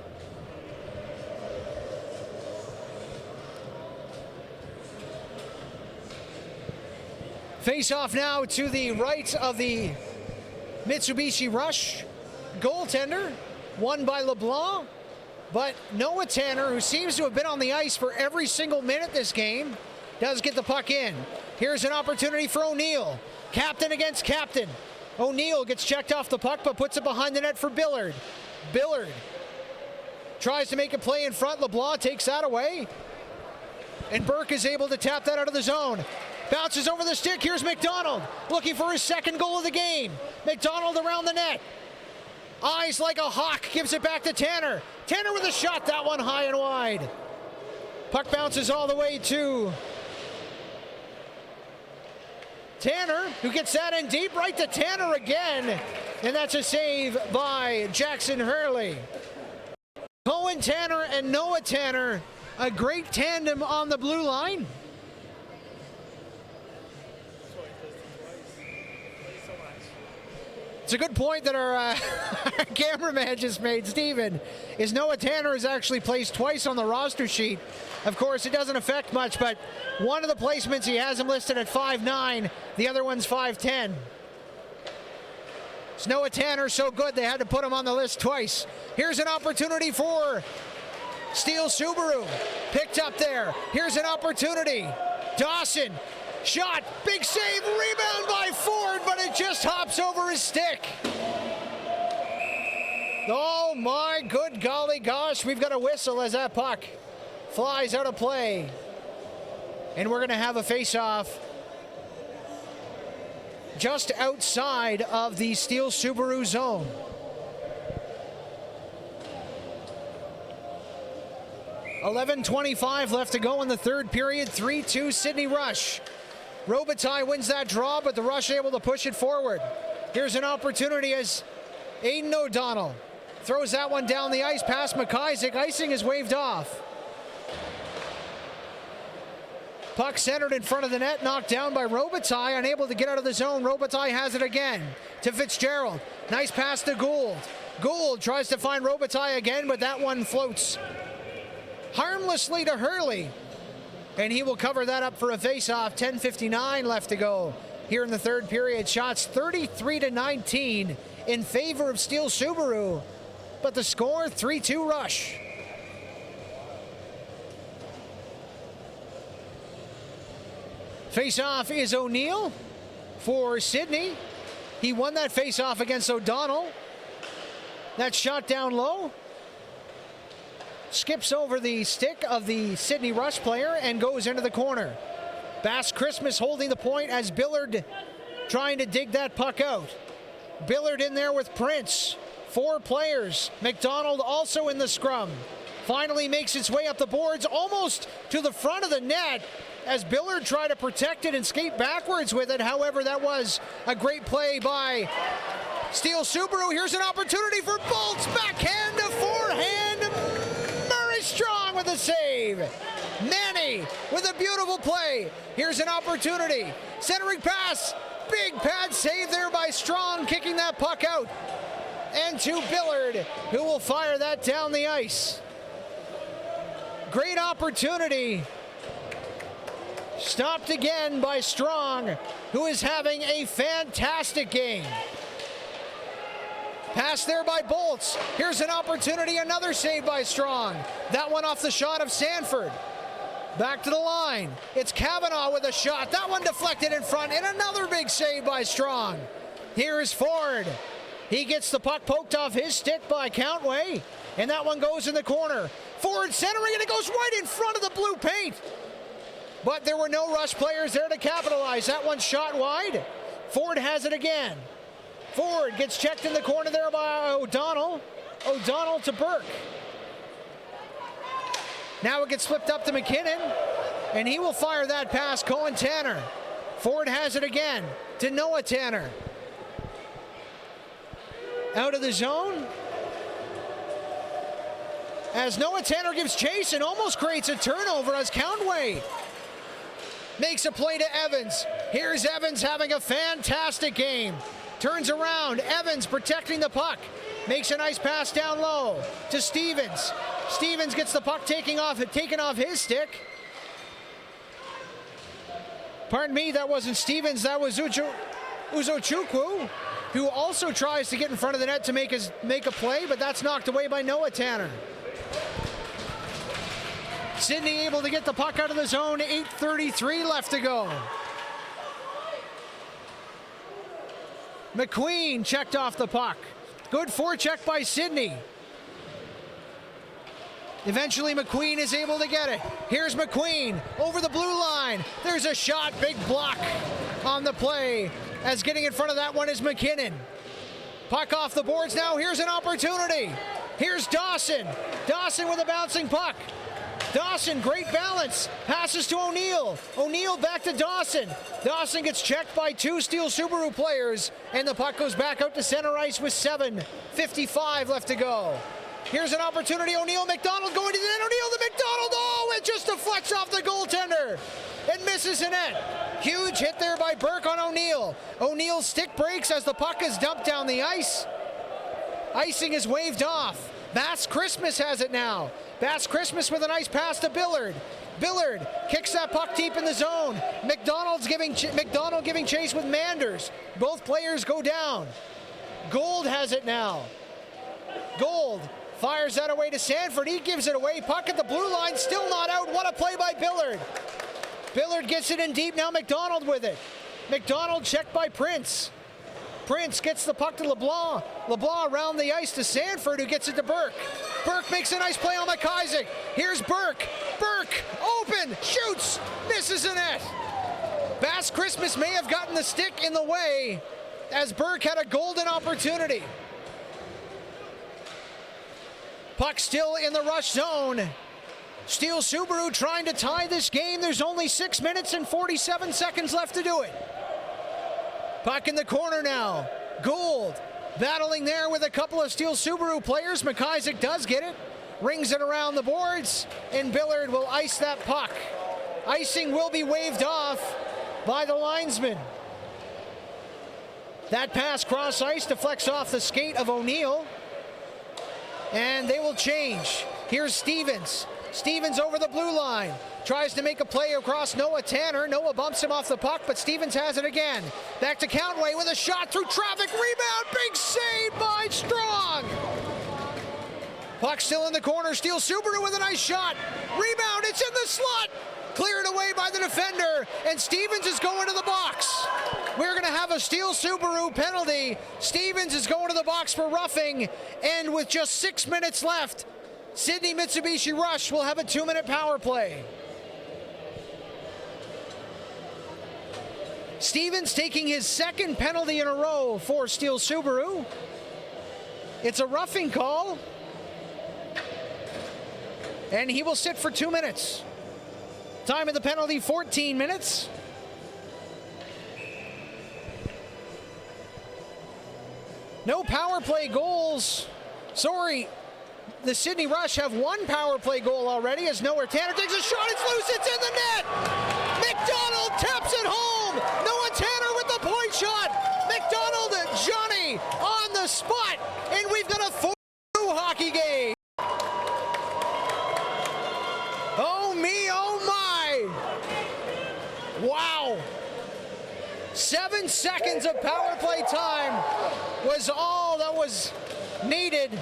Face off now to the right of the Mitsubishi Rush. Goaltender, won by LeBlanc. But Noah Tanner, who seems to have been on the ice for every single minute this game, does get the puck in. Here's an opportunity for O'Neill. Captain against captain. O'Neill gets checked off the puck, but puts it behind the net for Billard. Billard tries to make a play in front. LeBlanc takes that away. And Burke is able to tap that out of the zone. Bounces over the stick. Here's McDonald looking for his second goal of the game. McDonald around the net. Eyes like a hawk. Gives it back to Tanner. Tanner with a shot. That one high and wide. Puck bounces all the way to Tanner, who gets that in deep. Right to Tanner again. And that's a save by Jackson Hurley. Cohen Tanner and Noah Tanner. A great tandem on the blue line. It's a good point that our cameraman just made, Steven, is Noah Tanner is actually placed twice on the roster sheet. Of course, it doesn't affect much, but one of the placements he has him listed at 5'9", the other one's 5'10". It's Noah Tanner so good they had to put him on the list twice. Here's an opportunity for Steele Subaru. Picked up there. Here's an opportunity. Dawson. Shot, big save, rebound by Ford, but it just hops over his stick. Oh my good golly gosh, we've got a whistle as that puck flies out of play. And we're going to have a face-off just outside of the Steele Subaru zone. .25 left to go in the third period. 3-2 Sydney Rush. Robitaille wins that draw, but the Rush able to push it forward. Here's an opportunity as Aiden O'Donnell throws that one down the ice past McIsaac. Icing is waved off. Puck centered in front of the net, knocked down by Robitaille, unable to get out of the zone. Robitaille has it again to Fitzgerald. Nice pass to Gould. Gould tries to find Robitaille again, but that one floats harmlessly to Hurley. And he will cover that up for a face-off. 10:59 left to go here in the third period. Shots 33-19 in favor of Steele Subaru. But the score, 3-2 Rush. Face-off is O'Neill for Sydney. He won that face-off against O'Donnell. That shot down low. Skips over the stick of the Sydney Rush player and goes into the corner. Bass Christmas holding the point as Billard trying to dig that puck out. Billard in there with Prince. 4 players. McDonald also in the scrum. Finally makes its way up the boards almost to the front of the net as Billard tried to protect it and skate backwards with it. However, that was a great play by Steele Subaru. Here's an opportunity for Bolts. Backhand to forehand. Strong with a save. Manny with a beautiful play. Here's an opportunity. Centering pass. Big pad save there by Strong, kicking that puck out. And to Billard, who will fire that down the ice. Great opportunity. Stopped again by Strong, who is having a fantastic game. Pass there by Bolts. Here's an opportunity, another save by Strong. That one off the shot of Sanford. Back to the line. It's Kavanaugh with a shot. That one deflected in front, and another big save by Strong. Here is Ford. He gets the puck poked off his stick by Countway, and that one goes in the corner. Ford centering, and it goes right in front of the blue paint. But there were no Rush players there to capitalize. That one shot wide. Ford has it again. Ford gets checked in the corner there by O'Donnell. O'Donnell to Burke. Now it gets flipped up to McKinnon, and he will fire that pass. Cohen Tanner. Ford has it again to Noah Tanner. Out of the zone. As Noah Tanner gives chase and almost creates a turnover as Countway makes a play to Evans. Here's Evans having a fantastic game. Turns around, Evans protecting the puck. Makes a nice pass down low to Stevens. Stevens gets the puck taken off his stick. Pardon me, that wasn't Stevens, that was Uzochukwu, who also tries to get in front of the net to make a play, but that's knocked away by Noah Tanner. Sidney able to get the puck out of the zone, 8:33 left to go. McQueen checked off the puck. Good forecheck by Sidney. Eventually McQueen is able to get it. Here's McQueen over the blue line. There's a shot, big block on the play, as getting in front of that one is McKinnon. Puck off the boards now, here's an opportunity. Here's Dawson. Dawson with a bouncing puck. Dawson, great balance. Passes to O'Neill. O'Neill back to Dawson. Dawson gets checked by two Steele Subaru players, and the puck goes back out to center ice with 7:55 left to go. Here's an opportunity. O'Neill, McDonald going to the net. O'Neill to McDonald. Oh, it just deflects off the goaltender and misses the net. Huge hit there by Burke on O'Neill. O'Neill's stick breaks as the puck is dumped down the ice. Icing is waved off. Bass Christmas has it now. Bass Christmas with a nice pass to Billard. Billard kicks that puck deep in the zone. McDonald giving chase with Manders. Both players go down. Gold has it now. Gold fires that away to Sanford. He gives it away. Puck at the blue line, still not out. What a play by Billard. Billard gets it in deep. Now McDonald with it. McDonald checked by Prince. Prince gets the puck to LeBlanc. LeBlanc around the ice to Sanford, who gets it to Burke. Burke makes a nice play on McIsaac. Here's Burke. Burke, open, shoots, misses the net. Bass Christmas may have gotten the stick in the way as Burke had a golden opportunity. Puck still in the Rush zone. Steele Subaru trying to tie this game. There's only 6 minutes and 47 seconds left to do it. Puck in the corner now. Gould battling there with a couple of Steele Subaru players. McIsaac does get it. Rings it around the boards, and Billard will ice that puck. Icing will be waved off by the linesman. That pass cross ice deflects off the skate of O'Neill, and they will change. Here's Stevens. Stevens over the blue line. Tries to make a play across Noah Tanner. Noah bumps him off the puck, but Stevens has it again. Back to Countway with a shot through traffic. Rebound. Big save by Strong. Puck still in the corner. Steele Subaru with a nice shot. Rebound. It's in the slot. Cleared away by the defender, and Stevens is going to the box. We're going to have a Steele Subaru penalty. Stevens is going to the box for roughing, and with just 6 minutes left, Sidney Mitsubishi Rush will have a 2-minute power play. Stevens taking his second penalty in a row for Steele Subaru. It's a roughing call, and he will sit for 2 minutes. Time of the penalty, 14 minutes. No power play goals. Sorry, the Sidney Rush have one power play goal already as Noah Tanner takes a shot. It's loose. It's in the net. McDonald taps it home. Noah Tanner with the point shot. spot, and we've got a 4-2 hockey game. Oh me, oh my. Wow. 7 seconds of power play time was all that was needed.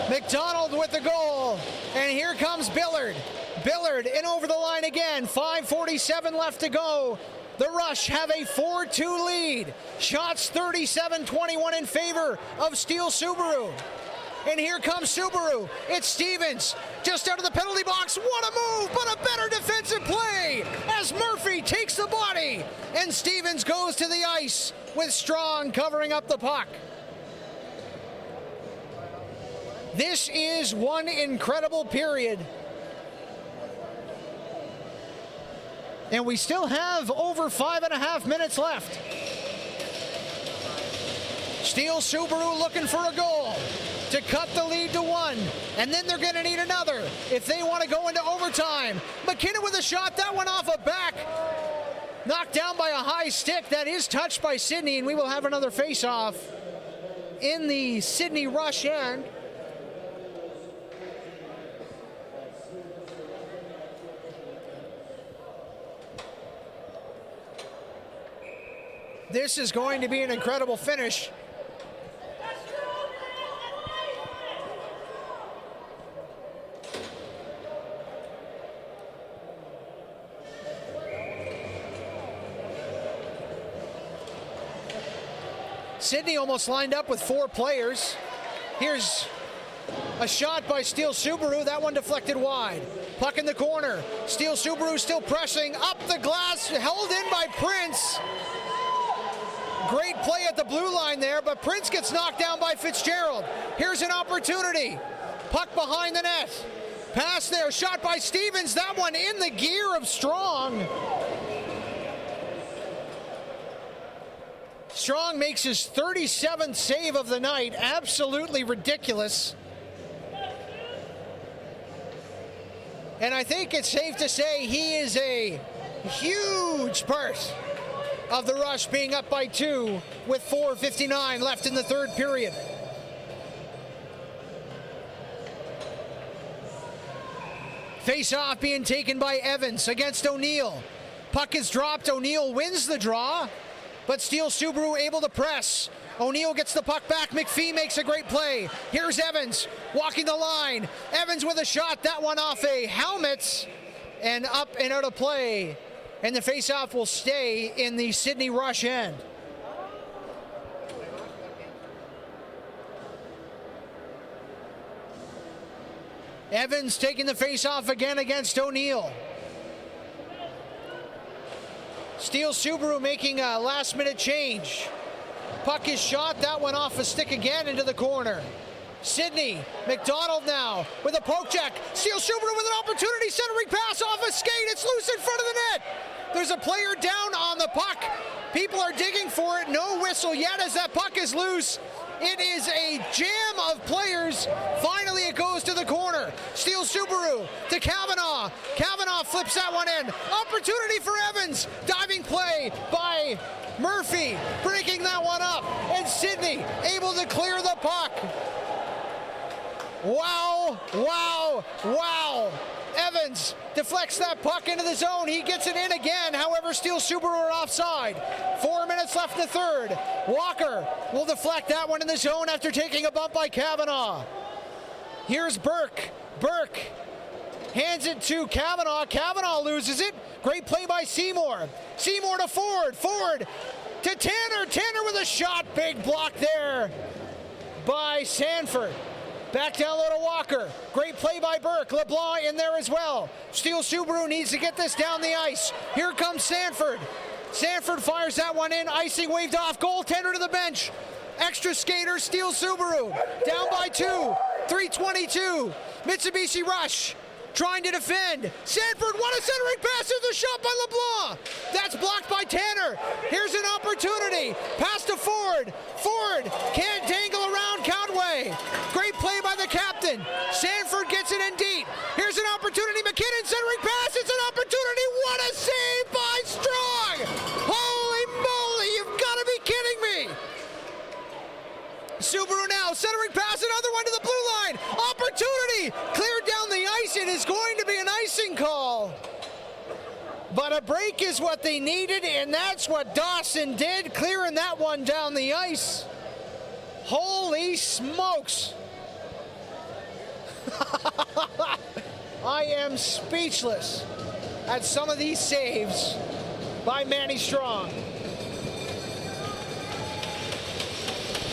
McDonald with the goal, and here comes Billard. Billard in over the line again, 5:47 left to go. The Rush have a 4-2 lead. Shots 37-21 in favor of Steele Subaru. And here comes Subaru. It's Stevens just out of the penalty box. What a move, but a better defensive play as Murphy takes the body. And Stevens goes to the ice with Strong covering up the puck. This is one incredible period. And we still have over 5.5 minutes left. Steele Subaru looking for a goal to cut the lead to 1. And then they're going to need another if they want to go into overtime. McKinnon with a shot. That one off a back. Knocked down by a high stick. That is touched by Sydney, and we will have another face-off in the Sydney Rush end. This is going to be an incredible finish. Sydney almost lined up with 4 players. Here's a shot by Steele Subaru. That one deflected wide. Puck in the corner. Steele Subaru still pressing up the glass, held in by Prince. Great play at the blue line there, but Prince gets knocked down by Fitzgerald. Here's an opportunity. Puck behind the net. Pass there, shot by Stevens. That one in the gear of Strong. Strong makes his 37th save of the night. Absolutely ridiculous. And I think it's safe to say he is a huge part of the Rush being up by 2 with 4:59 left in the third period. Face-off being taken by Evans against O'Neill. Puck is dropped. O'Neill wins the draw, but Steele Subaru able to press. O'Neill gets the puck back. McPhee makes a great play. Here's Evans walking the line. Evans with a shot. That one off a helmet and up and out of play. And the face-off will stay in the Sydney Rush end. Evans taking the face-off again against O'Neill. Steele Subaru making a last-minute change. Puck is shot. That one off a stick again into the corner. Sydney, McDonald now with a poke check. Steele Subaru with an opportunity, centering pass off a skate. It's loose in front of the net. There's a player down on the puck. People are digging for it. No whistle yet as that puck is loose. It is a jam of players. Finally, it goes to the corner. Steele Subaru to Kavanaugh. Kavanaugh flips that one in. Opportunity for Evans. Diving play by Murphy, breaking that one up. And Sydney able to clear the puck. Wow, wow, wow. Evans deflects that puck into the zone. He gets it in again. However, Steele Subaru are offside. 4 minutes left in the third. Walker will deflect that one in the zone after taking a bump by Kavanaugh. Here's Burke. Burke hands it to Kavanaugh. Kavanaugh loses it. Great play by Seymour. Seymour to Ford. Ford to Tanner. Tanner with a shot. Big block there by Sanford. Back down low to Walker. Great play by Burke. LeBlanc in there as well. Steele Subaru needs to get this down the ice. Here comes Sanford. Sanford fires that one in. Icing waved off. Goaltender to the bench. Extra skater, Steele Subaru. Down by 2. 3:22. Mitsubishi Rush trying to defend. Sanford, what a centering pass. There's a shot by LeBlanc. That's blocked by Tanner. Here's an opportunity. Pass to Ford. Ford can't dangle around Countway. Great play by the captain. Sanford gets it in deep. Here's an opportunity. McKinnon centering pass. It's an opportunity. What a save But a break is what they needed, and that's what Dawson did, clearing that one down the ice. Holy smokes. I am speechless at some of these saves by Manny Strong.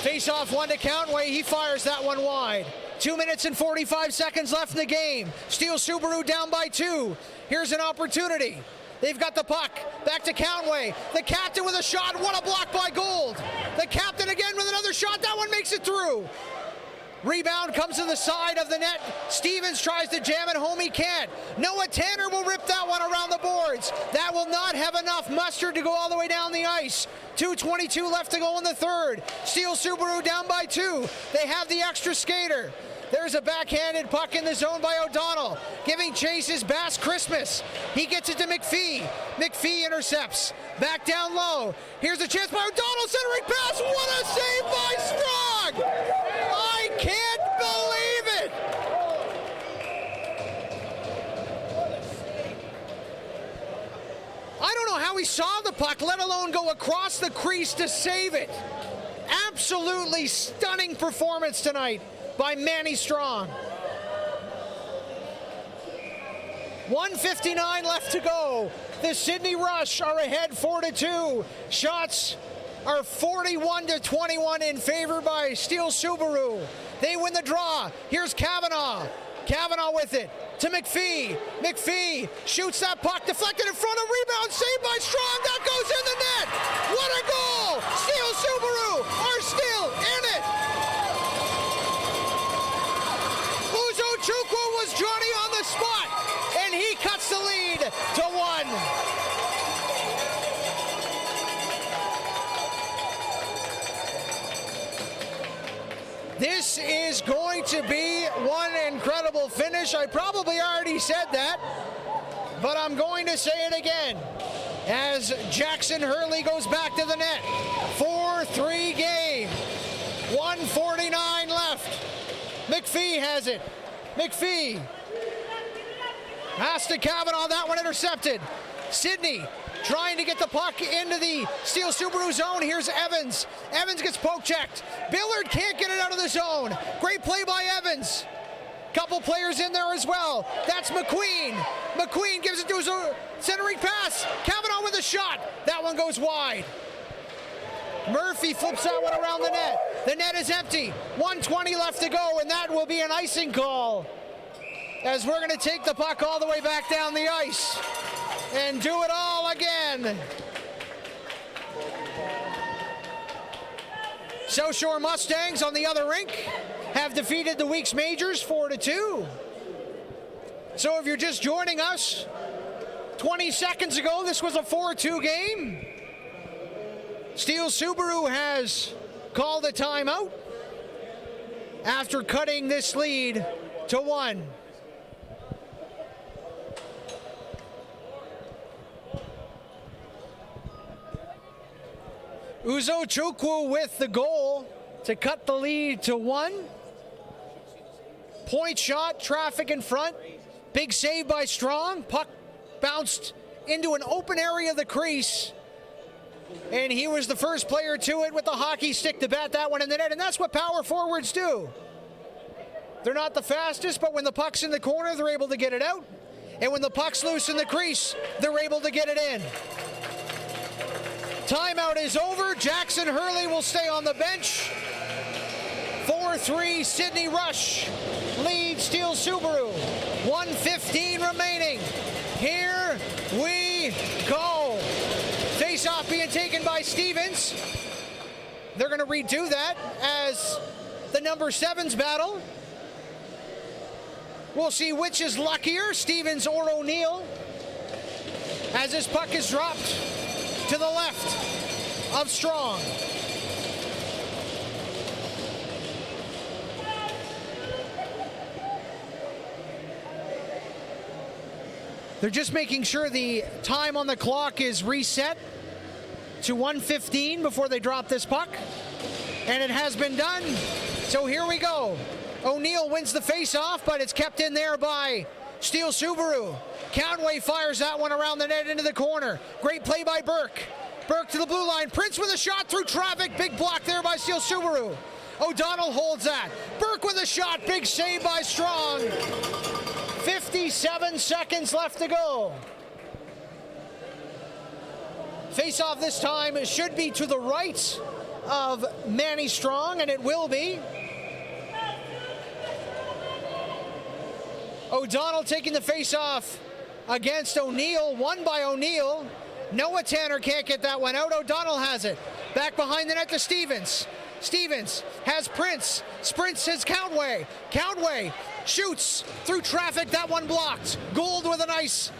Face-off one to Countway. He fires that one wide. 2 minutes and 45 seconds left in the game. Steele Subaru down by 2. Here's an opportunity. They've got the puck. Back to Countway. The captain with a shot. What a block by Gould. The captain again with another shot. That one makes it through. Rebound comes to the side of the net. Stevens tries to jam it home. He can't. Noah Tanner will rip that one around the boards. That will not have enough mustard to go all the way down the ice. 2:22 left to go in the third. Steele Subaru down by 2. They have the extra skater. There's a backhanded puck in the zone by O'Donnell. Giving chase is Bass Christmas. He gets it to McPhee. McPhee intercepts. Back down low. Here's a chance by O'Donnell. Centering pass. What a save by Strong! I can't believe it! I don't know how he saw the puck, let alone go across the crease to save it. Absolutely stunning performance tonight by Manny Strong. 1:59 left to go. The Sydney Rush are ahead 4-2. Shots are 41-21 in favor by Steele Subaru. They win the draw. Here's Kavanaugh. Kavanaugh with it to McPhee. McPhee shoots that puck, deflected in front of, rebound, saved by Strong. That goes in the net. What a goal! Steele Subaru are still in it. Uzo Chukwu was Johnny on the spot, and he cuts the lead to 1. This is going to be one incredible finish. I probably already said that, but I'm going to say it again. As Jackson Hurley goes back to the net. 4-3 game. 1:49 left. McPhee has it. McPhee. Pass to Kavanaugh. That one intercepted. Sydney trying to get the puck into the Steele Subaru zone. Here's Evans. Evans gets poke checked. Billard can't get it out of the zone. Great play by Evans. Couple players in there as well. That's McQueen. McQueen gives it to his centering pass. Kavanaugh with a shot. That one goes wide. Murphy flips that one around the net. The net is empty. 1:20 left to go, and that will be an icing call, as we're going to take the puck all the way back down the ice and do it all again. South Shore Mustangs on the other rink have defeated the Weeks Majors 4-2. So if you're just joining us, 20 seconds ago, this was a 4-2 game. Steele Subaru has called a timeout after cutting this lead to 1. Uzo Chukwu with the goal to cut the lead to 1. Point shot, traffic in front. Big save by Strong. Puck bounced into an open area of the crease, and he was the first player to it with the hockey stick to bat that one in the net, and that's what power forwards do. They're not the fastest, but when the puck's in the corner, they're able to get it out, and when the puck's loose in the crease, they're able to get it in. Timeout is over. Jackson Hurley will stay on the bench. 4-3 Sydney Rush leads Steele Subaru. 1:15 remaining. Here we go. Face-off being taken by Stevens. They're going to redo that as the number 7s battle. We'll see which is luckier, Stevens or O'Neill, as this puck is dropped to the left of Strong. They're just making sure the time on the clock is reset to 1:15 before they drop this puck, and it has been done. So here we go. O'Neill wins the face-off, but it's kept in there by Steele Subaru. Counway fires that one around the net into the corner. Great play by Burke. Burke to the blue line. Prince with a shot through traffic. Big block there by Steele Subaru. O'Donnell holds that. Burke with a shot. Big save by Strong. 57 seconds left to go. Face-off this time should be to the right of Manny Strong, and it will be. O'Donnell taking the face-off against O'Neill. Won by O'Neill. Noah Tanner can't get that one out. O'Donnell has it. Back behind the net to Stevens. Stevens has Prince. Sprints has Countway. Countway shoots through traffic. That one blocked. Gould with a nice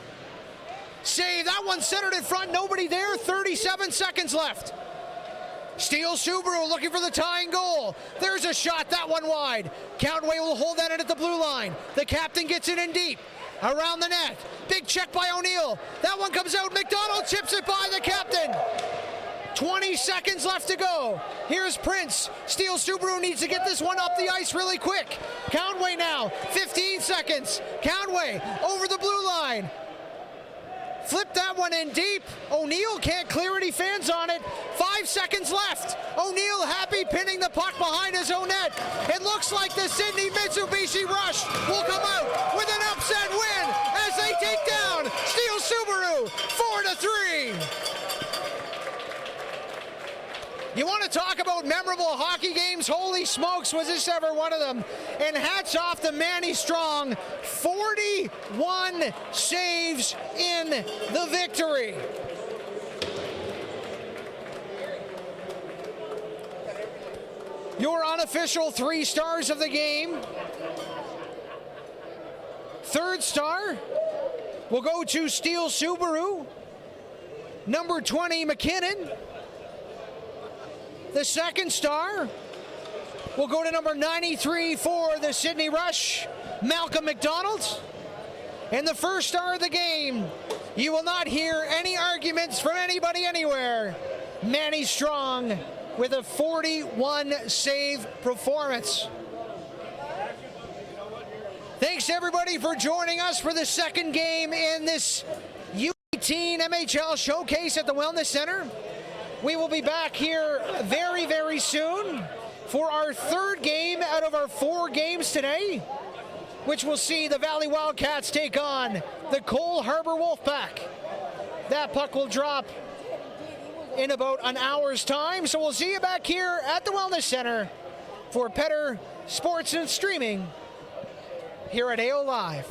save. That one centered in front. Nobody there. 37 seconds left. Steele Subaru looking for the tying goal. There's a shot. That one wide. Countway will hold that in at the blue line. The captain gets it in deep. Around the net. Big check by O'Neill. That one comes out. McDonald chips it by the captain. 20 seconds left to go. Here's Prince. Steele Subaru needs to get this one up the ice really quick. Countway now. 15 seconds. Countway over the blue line. Flip that one in deep. O'Neill can't clear it. He fans on it. 5 seconds left. O'Neill happy pinning the puck behind his own net. It looks like the Sydney Mitsubishi Rush will come out with an upset win as they take down Steele Subaru 4-3. You want to talk about memorable hockey games? Holy smokes, was this ever one of them. And hats off to Manny Strong. 41 saves in the victory. Your unofficial 3 stars of the game. Third star will go to Steele Subaru. Number 20, McKinnon. The second star will go to number 93 for the Sydney Rush, Malcolm McDonald. And the first star of the game, you will not hear any arguments from anybody anywhere. Manny Strong with a 41 save performance. Thanks everybody for joining us for the second game in this U18MHL showcase at the Wellness Center. We will be back here very, very soon for our third game out of our 4 games today, which will see the Valley Wildcats take on the Cole Harbour Wolfpack. That puck will drop in about an hour's time, so we'll see you back here at the Wellness Center for Petter Sports and Streaming here at AO Live.